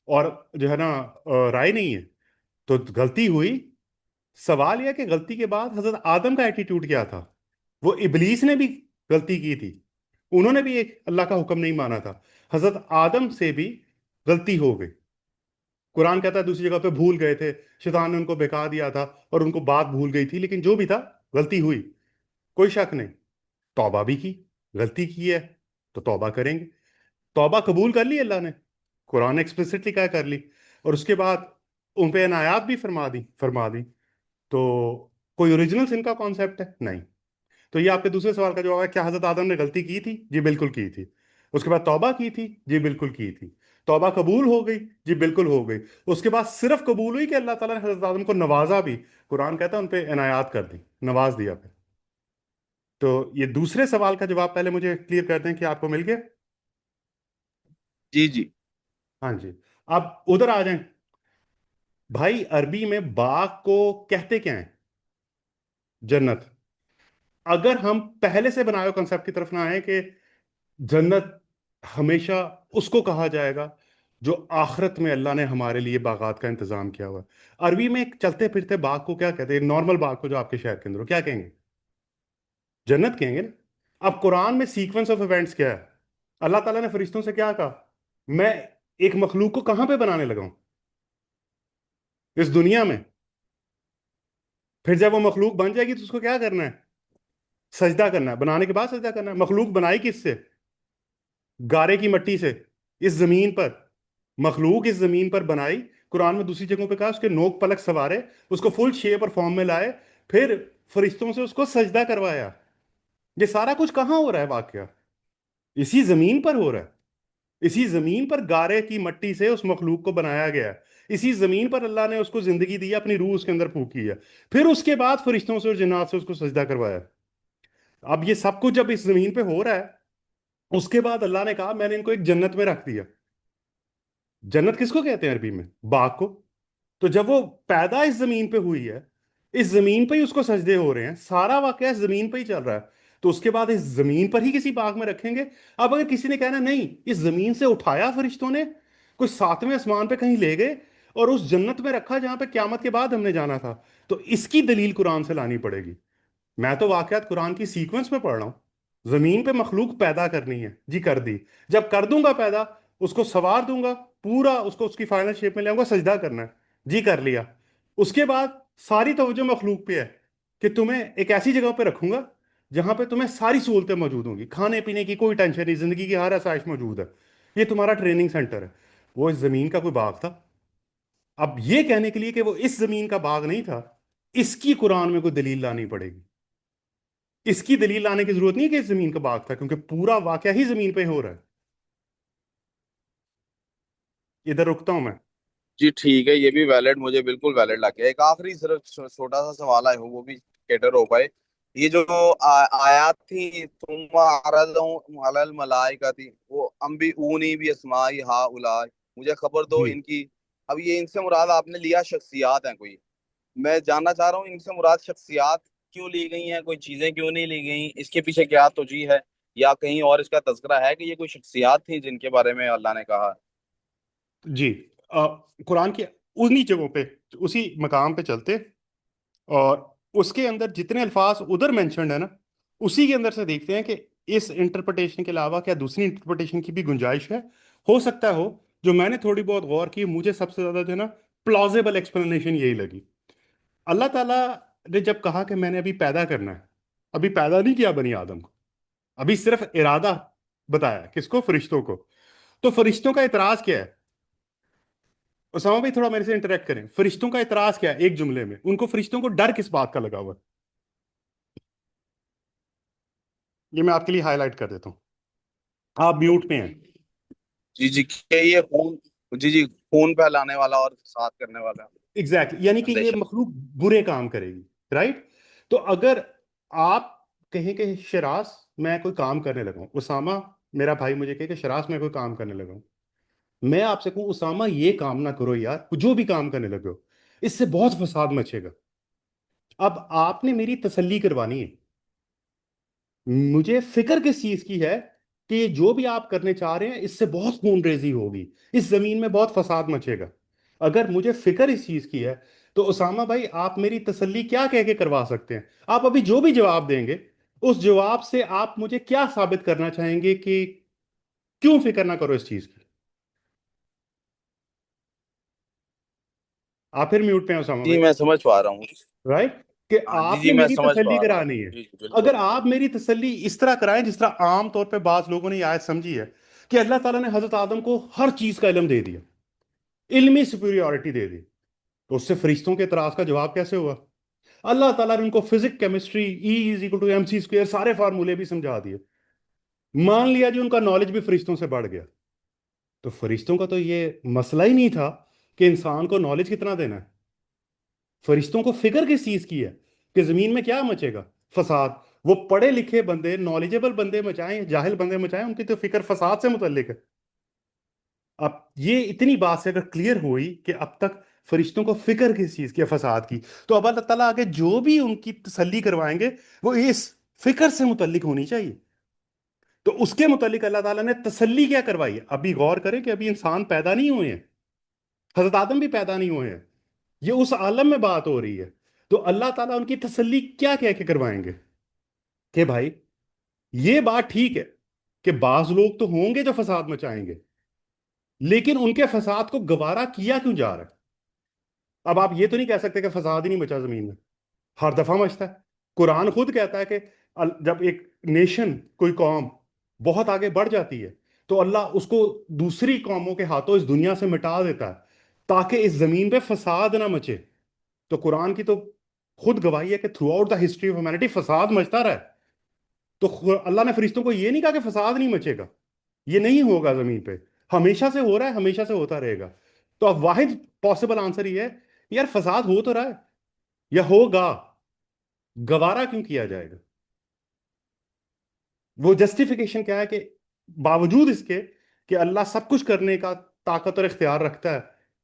اور جو ہے نا رائے نہیں ہے. تو غلطی ہوئی. سوال یہ ہے کہ غلطی کے بعد حضرت آدم کا ایٹیٹیوڈ کیا تھا. وہ ابلیس نے بھی غلطی کی تھی, انہوں نے بھی ایک اللہ کا حکم نہیں مانا تھا. حضرت آدم سے بھی غلطی ہو گئی. قرآن کہتا ہے دوسری جگہ پہ بھول گئے تھے, شیطان نے ان کو بہکا دیا تھا اور ان کو بات بھول گئی تھی, لیکن جو بھی تھا غلطی ہوئی, کوئی شک نہیں. توبہ بھی کی, غلطی کی ہے تو توبہ کریں گے. توبہ قبول کر لی اللہ نے, قرآن نے ایکسپلسٹلی کہا کر لی, اور اس کے بعد ان پہ عنایات بھی فرما دی. تو کوئی اوریجنل سن کا کانسیپٹ ہے نہیں. تو یہ آپ کے دوسرے سوال کا جواب ہے, کیا حضرت آدم نے غلطی کی تھی؟ جی بالکل کی تھی. اس کے بعد توبہ کی تھی؟ جی بالکل کی تھی. توبہ قبول ہو گئی؟ جی بالکل ہو گئی. اس کے بعد صرف قبول ہوئی کہ اللہ تعالیٰ نے حضرت آدم کو نوازا بھی. قرآن کہتا ہے ان پہ عنایات کر دی, نواز دیا پھر. تو یہ دوسرے سوال کا جواب پہلے مجھے کلیئر کر دیں کہ آپ کو مل گیا.
جی جی.
ہاں جی, اب ادھر آ جائیں. بھائی عربی میں باغ کو کہتے کیا ہیں؟ جنت. اگر ہم پہلے سے بنائے کنسپٹ کی طرف نہ آئیں کہ جنت ہمیشہ اس کو کہا جائے گا جو آخرت میں اللہ نے ہمارے لیے باغات کا انتظام کیا ہوا ہے. عربی میں ایک چلتے پھرتے باغ کو کیا کہتے ہیں؟ نارمل باغ کو جو آپ کے شہر کے اندر ہو, کیا کہیں گے؟ جنت کہیں گے نا. اب قرآن میں سیکوینس آف ایونٹس کیا ہے؟ اللہ تعالیٰ نے فرشتوں سے کیا کہا؟ میں ایک مخلوق کو کہاں پہ بنانے لگا ہوں؟ اس دنیا میں. پھر جب وہ مخلوق بن جائے گی تو اس کو کیا کرنا ہے؟ سجدہ کرنا ہے. بنانے کے بعد سجدہ کرنا ہے. مخلوق بنائی کس سے؟ گارے کی مٹی سے, اس زمین پر. مخلوق اس زمین پر بنائی. قرآن میں دوسری جگہوں پہ کہا اس کے نوک پلک سوارے, اس کو فل شیپ اور فارم میں لائے, پھر فرشتوں سے اس کو سجدہ کروایا. یہ سارا کچھ کہاں ہو رہا ہے واقعہ؟ اسی زمین پر ہو رہا ہے. اسی زمین پر گارے کی مٹی سے اس مخلوق کو بنایا گیا ہے. اسی زمین پر اللہ نے اس کو زندگی دی, اپنی روح اس کے اندر پھونکی ہے. پھر اس کے بعد فرشتوں سے اور جنات سے اس کو سجدہ کروایا. اب یہ سب کچھ جب اس زمین پہ ہو رہا ہے, اس کے بعد اللہ نے کہا میں نے ان کو ایک جنت میں رکھ دیا. جنت کس کو کہتے ہیں عربی میں؟ باغ کو. تو جب وہ پیدا اس زمین پہ ہوئی ہے, اس زمین پہ ہی اس کو سجدے ہو رہے ہیں, سارا واقعہ اس زمین پہ ہی چل رہا ہے, تو اس کے بعد اس زمین پر ہی کسی باغ میں رکھیں گے. اب اگر کسی نے کہنا نہیں, اس زمین سے اٹھایا فرشتوں نے, کوئی 7ویں آسمان پہ کہیں لے گئے اور اس جنت میں رکھا جہاں پہ قیامت کے بعد ہم نے جانا تھا, تو اس کی دلیل قرآن سے لانی پڑے گی. میں تو واقعات قرآن کی سیکوینس میں پڑھ رہا ہوں. زمین پہ مخلوق پیدا کرنی ہے, جی کر دی. جب کر دوں گا پیدا, اس کو سوار دوں گا, پورا اس کو اس کی فائنل شیپ میں لے آؤں گا, سجدہ کرنا ہے, جی کر لیا. اس کے بعد ساری توجہ مخلوق پہ ہے کہ تمہیں ایک ایسی جگہ پہ رکھوں گا جہاں پہ تمہیں ساری سہولتیں موجود ہوں گی, کھانے پینے کی کوئی ٹینشن نہیں, زندگی کی ہر آسائش موجود ہے. یہ تمہارا ٹریننگ سینٹر ہے. وہ اس زمین کا کوئی باغ تھا. اب یہ کہنے کے لیے کہ وہ اس زمین کا باغ نہیں تھا, اس کی قرآن میں کوئی دلیل لانی پڑے گی. اس کی دلیل لانے کی ضرورت نہیں کہ اس زمین کا باغ تھا, کیونکہ پورا واقعہ ہی زمین پہ ہو رہا ہے. ادھر رکتا ہوں میں.
جی ٹھیک ہے, یہ بھی ویلڈ, مجھے بالکل ویلڈ لگ گیا. ایک آخری صرف چھوٹا سا سوال ہے, وہ بھی کیٹر ہو پائے. یہ جو آیات تھی ثم عرضهم علی الملائکۃ وہ انبئونی باسماء ہؤلاء, مجھے خبر دو
جی
ان کی. اب یہ ان سے مراد آپ نے لیا شخصیات ہیں کوئی, میں جاننا چاہ رہا ہوں ان سے مراد شخصیات کیوں لی گئی ہیں, کوئی چیزیں کیوں نہیں لی گئیں, اس کے پیچھے کیا توجیہ ہے؟ یا کہیں اور اس کا تذکرہ ہے کہ یہ کوئی شخصیات تھیں جن کے بارے میں اللہ نے کہا؟
جی قرآن کی انہی جگہوں پہ اسی مقام پہ چلتے اور اس کے اندر جتنے الفاظ ادھر مینشنڈ ہے نا اسی کے اندر سے دیکھتے ہیں کہ اس انٹرپریٹیشن کے علاوہ کیا دوسری انٹرپریٹیشن کی بھی گنجائش ہے. ہو سکتا ہو. جو میں نے تھوڑی بہت غور کی مجھے سب سے زیادہ جو ہے نا پلازیبل ایکسپلینیشن یہی لگی. اللہ تعالیٰ نے جب کہا کہ میں نے ابھی پیدا کرنا ہے, ابھی پیدا نہیں کیا بنی آدم کو, ابھی صرف ارادہ بتایا کس کو, فرشتوں کو. تو فرشتوں کا اعتراض کیا ہے؟ اسامہ بھائی تھوڑا میرے سے انٹریکٹ کریں. فرشتوں کا اعتراض کیا ہے ایک جملے میں؟ ان کو فرشتوں کو ڈر کس بات کا لگا ہوا ہے؟ یہ میں آپ کے لیے ہائی لائٹ کر دیتا ہوں. آپ میوٹ پہ ہیں.
جی جی کہ یہ خون، جی جی خون پھیلانے والا اور فساد کرنے والا
ایگزیکٹلی یعنی کہ یہ
اندیشہ.
مخلوق برے کام کرے گی, رائٹ. تو اگر آپ کہیں کہ شراس میں کوئی کام کرنے لگا ہوں, اسامہ میرا بھائی مجھے کہے کہ شراس میں کوئی کام کرنے لگا ہوں, میں آپ سے کہوں اسامہ یہ کام نہ کرو یار, جو بھی کام کرنے لگے ہو اس سے بہت فساد مچے گا. اب آپ نے میری تسلی کروانی ہے. مجھے فکر کس چیز کی ہے کہ یہ جو بھی آپ کرنے چاہ رہے ہیں اس سے بہت خون ریزی ہوگی, اس زمین میں بہت فساد مچے گا. اگر مجھے فکر اس چیز کی ہے تو اسامہ بھائی آپ میری تسلی کیا کہہ کے کروا سکتے ہیں؟ آپ ابھی جو بھی جواب دیں گے اس جواب سے آپ مجھے کیا ثابت کرنا چاہیں گے کہ کیوں فکر نہ کرو اس چیز کی؟ آپ پھر میوٹ پہ ہیں اسامہ
جی
بھائی,
میں سمجھ پا رہا ہوں.
رائٹ, کہ
ہاں جی
آپ
جی
نے
میں
میری
سمجھ
تسلی
پا رہا ہوں.
کرانی ہے.
جی جی بالکل.
اگر آپ میری تسلی اس طرح کرائیں جس طرح عام طور پہ بعض لوگوں نے یہ آیت سمجھی ہے کہ اللہ تعالیٰ نے حضرت آدم کو ہر چیز کا علم دے دیا, علمی سپیریورٹی دے دی, تو اس سے فرشتوں کے اعتراض کا جواب کیسے ہوا؟ اللہ تعالیٰ نے ان کو فزکس, کیمسٹری, E=mc² سارے فارمولے بھی سمجھا دیے. مان لیا جی ان کا نالج بھی فرشتوں سے بڑھ گیا. تو فرشتوں کا تو یہ مسئلہ ہی نہیں تھا کہ انسان کو نالج کتنا دینا ہے. فرشتوں کو فکر کس چیز کی ہے کہ زمین میں کیا مچے گا؟ فساد. وہ پڑھے لکھے بندے, نالجبل بندے مچائیں, جاہل بندے مچائیں, ان کی تو فکر فساد سے متعلق ہے. اب یہ اتنی بات سے اگر کلیئر ہوئی کہ اب تک فرشتوں کو فکر کس چیز کی ہے, فساد کی, تو اب اللہ تعالیٰ آگے جو بھی ان کی تسلی کروائیں گے وہ اس فکر سے متعلق ہونی چاہیے. تو اس کے متعلق اللہ تعالیٰ نے تسلی کیا کروائی ہے؟ ابھی غور کریں کہ ابھی انسان پیدا نہیں ہوئے ہیں, حضرت آدم بھی پیدا نہیں ہوئے ہیں, یہ اس عالم میں بات ہو رہی ہے. تو اللہ تعالیٰ ان کی تسلی کیا کہہ کے کروائیں گے کہ بھائی یہ بات ٹھیک ہے کہ بعض لوگ تو ہوں گے جو فساد مچائیں گے, لیکن ان کے فساد کو گوارا کیا کیوں جا رہا ہے؟ اب آپ یہ تو نہیں کہہ سکتے کہ فساد ہی نہیں مچا زمین میں, ہر دفعہ مچتا ہے. قرآن خود کہتا ہے کہ جب ایک نیشن, کوئی قوم بہت آگے بڑھ جاتی ہے تو اللہ اس کو دوسری قوموں کے ہاتھوں اس دنیا سے مٹا دیتا ہے تاکہ اس زمین پہ فساد نہ مچے. تو قرآن کی تو خود گواہی ہے کہ through out the history of humanity فساد مچتا رہا ہے. تو اللہ نے فرشتوں کو یہ نہیں کہا کہ فساد نہیں مچے گا, یہ نہیں ہوگا زمین پہ, ہمیشہ سے ہو رہا ہے, ہمیشہ سے ہوتا رہے گا. تو اب واحد پاسبل آنسر یہ ہے یار فساد ہو تو رہا ہے یا ہوگا, گوارا کیوں کیا جائے گا؟ وہ جسٹیفیکیشن کیا ہے کہ باوجود اس کے کہ اللہ سب کچھ کرنے کا طاقت اور اختیار رکھتا ہے,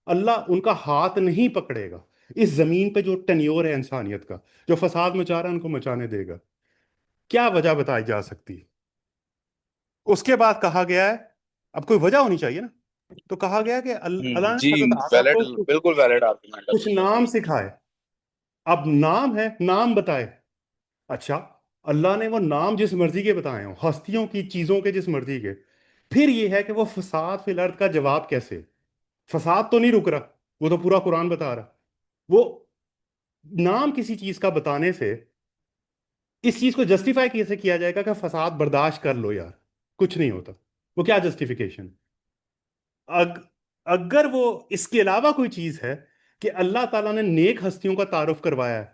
اللہ ان کا ہاتھ نہیں پکڑے گا اس زمین پہ جو ٹینیور ہے انسانیت کا, جو فساد مچا رہا ہے ان کو مچانے دے گا. کیا وجہ بتائی جا سکتی ہے؟ اس کے بعد کہا گیا ہے, اب کوئی وجہ ہونی چاہیے نا, تو کہا گیا کہ اللہ نے
جی
حضرت آدم
ویلڈ،
کو
بالکل ویلڈ آرگومنٹ ہے.
کچھ نام سکھائے. اب نام ہے, نام بتائے. اچھا, اللہ نے وہ نام جس مرضی کے بتائے ہوں, ہستیوں کی, چیزوں کے جس مرضی کے, پھر یہ ہے کہ وہ فساد فی الارض کا جواب کیسے؟ فساد تو نہیں رک رہا, وہ تو پورا قرآن بتا رہا. وہ نام کسی چیز کا بتانے سے اس چیز کو جسٹیفائی کیسے کیا جائے گا کہ فساد برداشت کر لو یار, کچھ نہیں ہوتا؟ وہ کیا جسٹیفیکیشن؟ اگر وہ اس کے علاوہ کوئی چیز ہے کہ اللہ تعالیٰ نے نیک ہستیوں کا تعارف کروایا ہے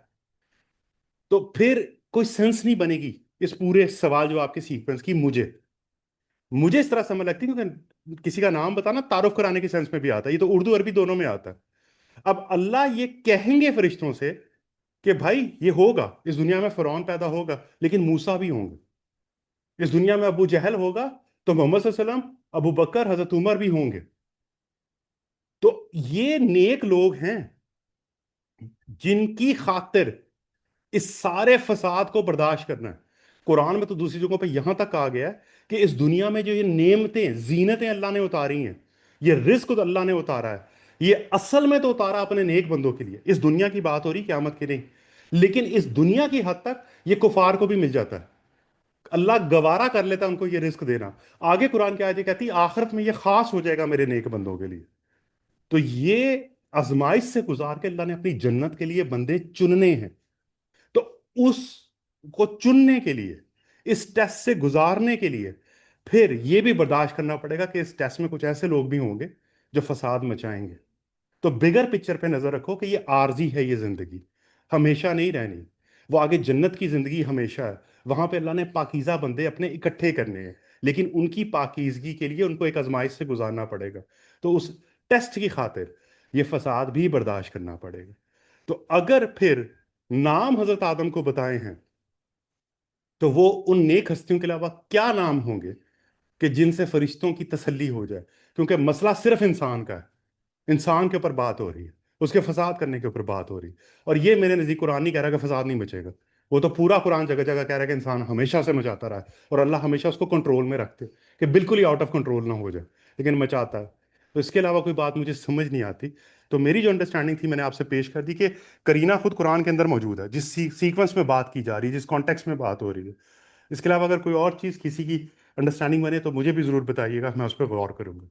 تو پھر کوئی سینس نہیں بنے گی اس پورے سوال جو آپ کے سیکوینس کی. مجھے اس طرح سمجھ لگتی ہے کیونکہ کسی کا نام بتانا تعارف کرانے کے سینس میں بھی آتا ہے, یہ تو اردو عربی دونوں میں آتا ہے. اب اللہ یہ کہیں گے فرشتوں سے کہ بھائی یہ ہوگا, اس دنیا میں فرعون پیدا ہوگا لیکن موسیٰ بھی ہوں گے, اس دنیا میں ابو جہل ہوگا تو محمد صلی اللہ علیہ وسلم, ابو بکر, حضرت عمر بھی ہوں گے. تو یہ نیک لوگ ہیں جن کی خاطر اس سارے فساد کو برداشت کرنا ہے. قرآن میں تو دوسری جگہوں پہ یہاں تک کہا گیا ہے کہ اس دنیا میں جو یہ نعمتیں زینتیں اللہ نے اتاری ہیں، یہ رزق تو اللہ نے اتارا ہے، یہ اصل میں تو اتارا اپنے نیک بندوں کے لیے. اس دنیا کی بات ہو رہی، قیامت کی نہیں. لیکن اس دنیا کی حد تک یہ کفار کو بھی مل جاتا ہے. اللہ گوارا کر لیتا ہے ان کو یہ رزق دینا. آگے قرآن کی آیت کہتی ہے آخرت میں یہ خاص ہو جائے گا میرے نیک بندوں کے لیے. تو یہ آزمائش سے گزار کے اللہ نے اپنی جنت کے لیے بندے چننے ہیں. تو اس کو چننے کے لیے، اس ٹیسٹ سے گزارنے کے لیے پھر یہ بھی برداشت کرنا پڑے گا کہ اس ٹیسٹ میں کچھ ایسے لوگ بھی ہوں گے جو فساد مچائیں گے. تو بگر پکچر پہ نظر رکھو کہ یہ عارضی ہے، یہ زندگی ہمیشہ نہیں رہنی. وہ آگے جنت کی زندگی ہمیشہ ہے، وہاں پہ اللہ نے پاکیزہ بندے اپنے اکٹھے کرنے ہیں، لیکن ان کی پاکیزگی کے لیے ان کو ایک آزمائش سے گزارنا پڑے گا. تو اس ٹیسٹ کی خاطر یہ فساد بھی برداشت کرنا پڑے گا. تو اگر پھر نام حضرت آدم کو بتائے ہیں تو وہ ان نیک ہستیوں کے علاوہ کیا نام ہوں گے کہ جن سے فرشتوں کی تسلی ہو جائے؟ کیونکہ مسئلہ صرف انسان کا ہے، انسان کے اوپر بات ہو رہی ہے، اس کے فساد کرنے کے اوپر بات ہو رہی ہے. اور یہ میرے نزدیک قرآن نہیں کہہ رہا کہ فساد نہیں بچے گا. وہ تو پورا قرآن جگہ جگہ کہہ رہا ہے کہ انسان ہمیشہ سے مچاتا رہا ہے، اور اللہ ہمیشہ اس کو کنٹرول میں رکھتے کہ بالکل ہی آؤٹ آف کنٹرول نہ ہو جائے، لیکن مچاتا ہے. تو اس کے علاوہ کوئی بات مجھے سمجھ نہیں آتی. تو میری جو انڈرسٹینڈنگ تھی میں نے آپ سے پیش کر دی کہ کرینہ خود قرآن کے اندر موجود ہے، جس سیکوینس میں بات کی جا رہی ہے، جس کانٹیکس میں بات ہو رہی ہے. اس کے علاوہ اگر کوئی اور چیز کسی کی انڈرسٹینڈنگ بنے تو مجھے بھی ضرور بتائیے گا، میں اس پہ غور کروں گا.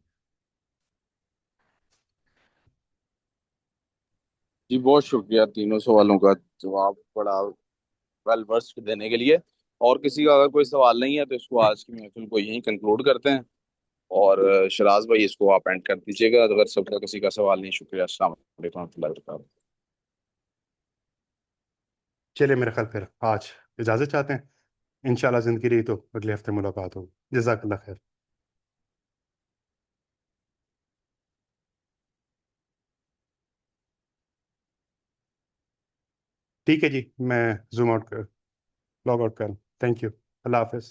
جی بہت شکریہ تینوں سوالوں کا جواب بڑا ویل ورسڈ دینے کے لیے. اور کسی کا اگر کوئی سوال نہیں ہے تو اس کو آج کی محفل کو یہیں کنکلوڈ کرتے ہیں. اور شراز بھائی اس کو آپ اینڈ کر دیجیے گا اگر سب کا کسی کا سوال نہیں. شکریہ. السلام علیکم و رحمۃ اللہ وبرکاتہ.
چلے میرے خیال پھر آج اجازت چاہتے ہیں، انشاءاللہ زندگی رہی تو اگلے ہفتے ملاقات ہوگی. جزاک اللہ خیر. ٹھیک ہے جی، میں زوم آؤٹ کر لاگ آؤٹ کروں. Thank you. اللہ حافظ.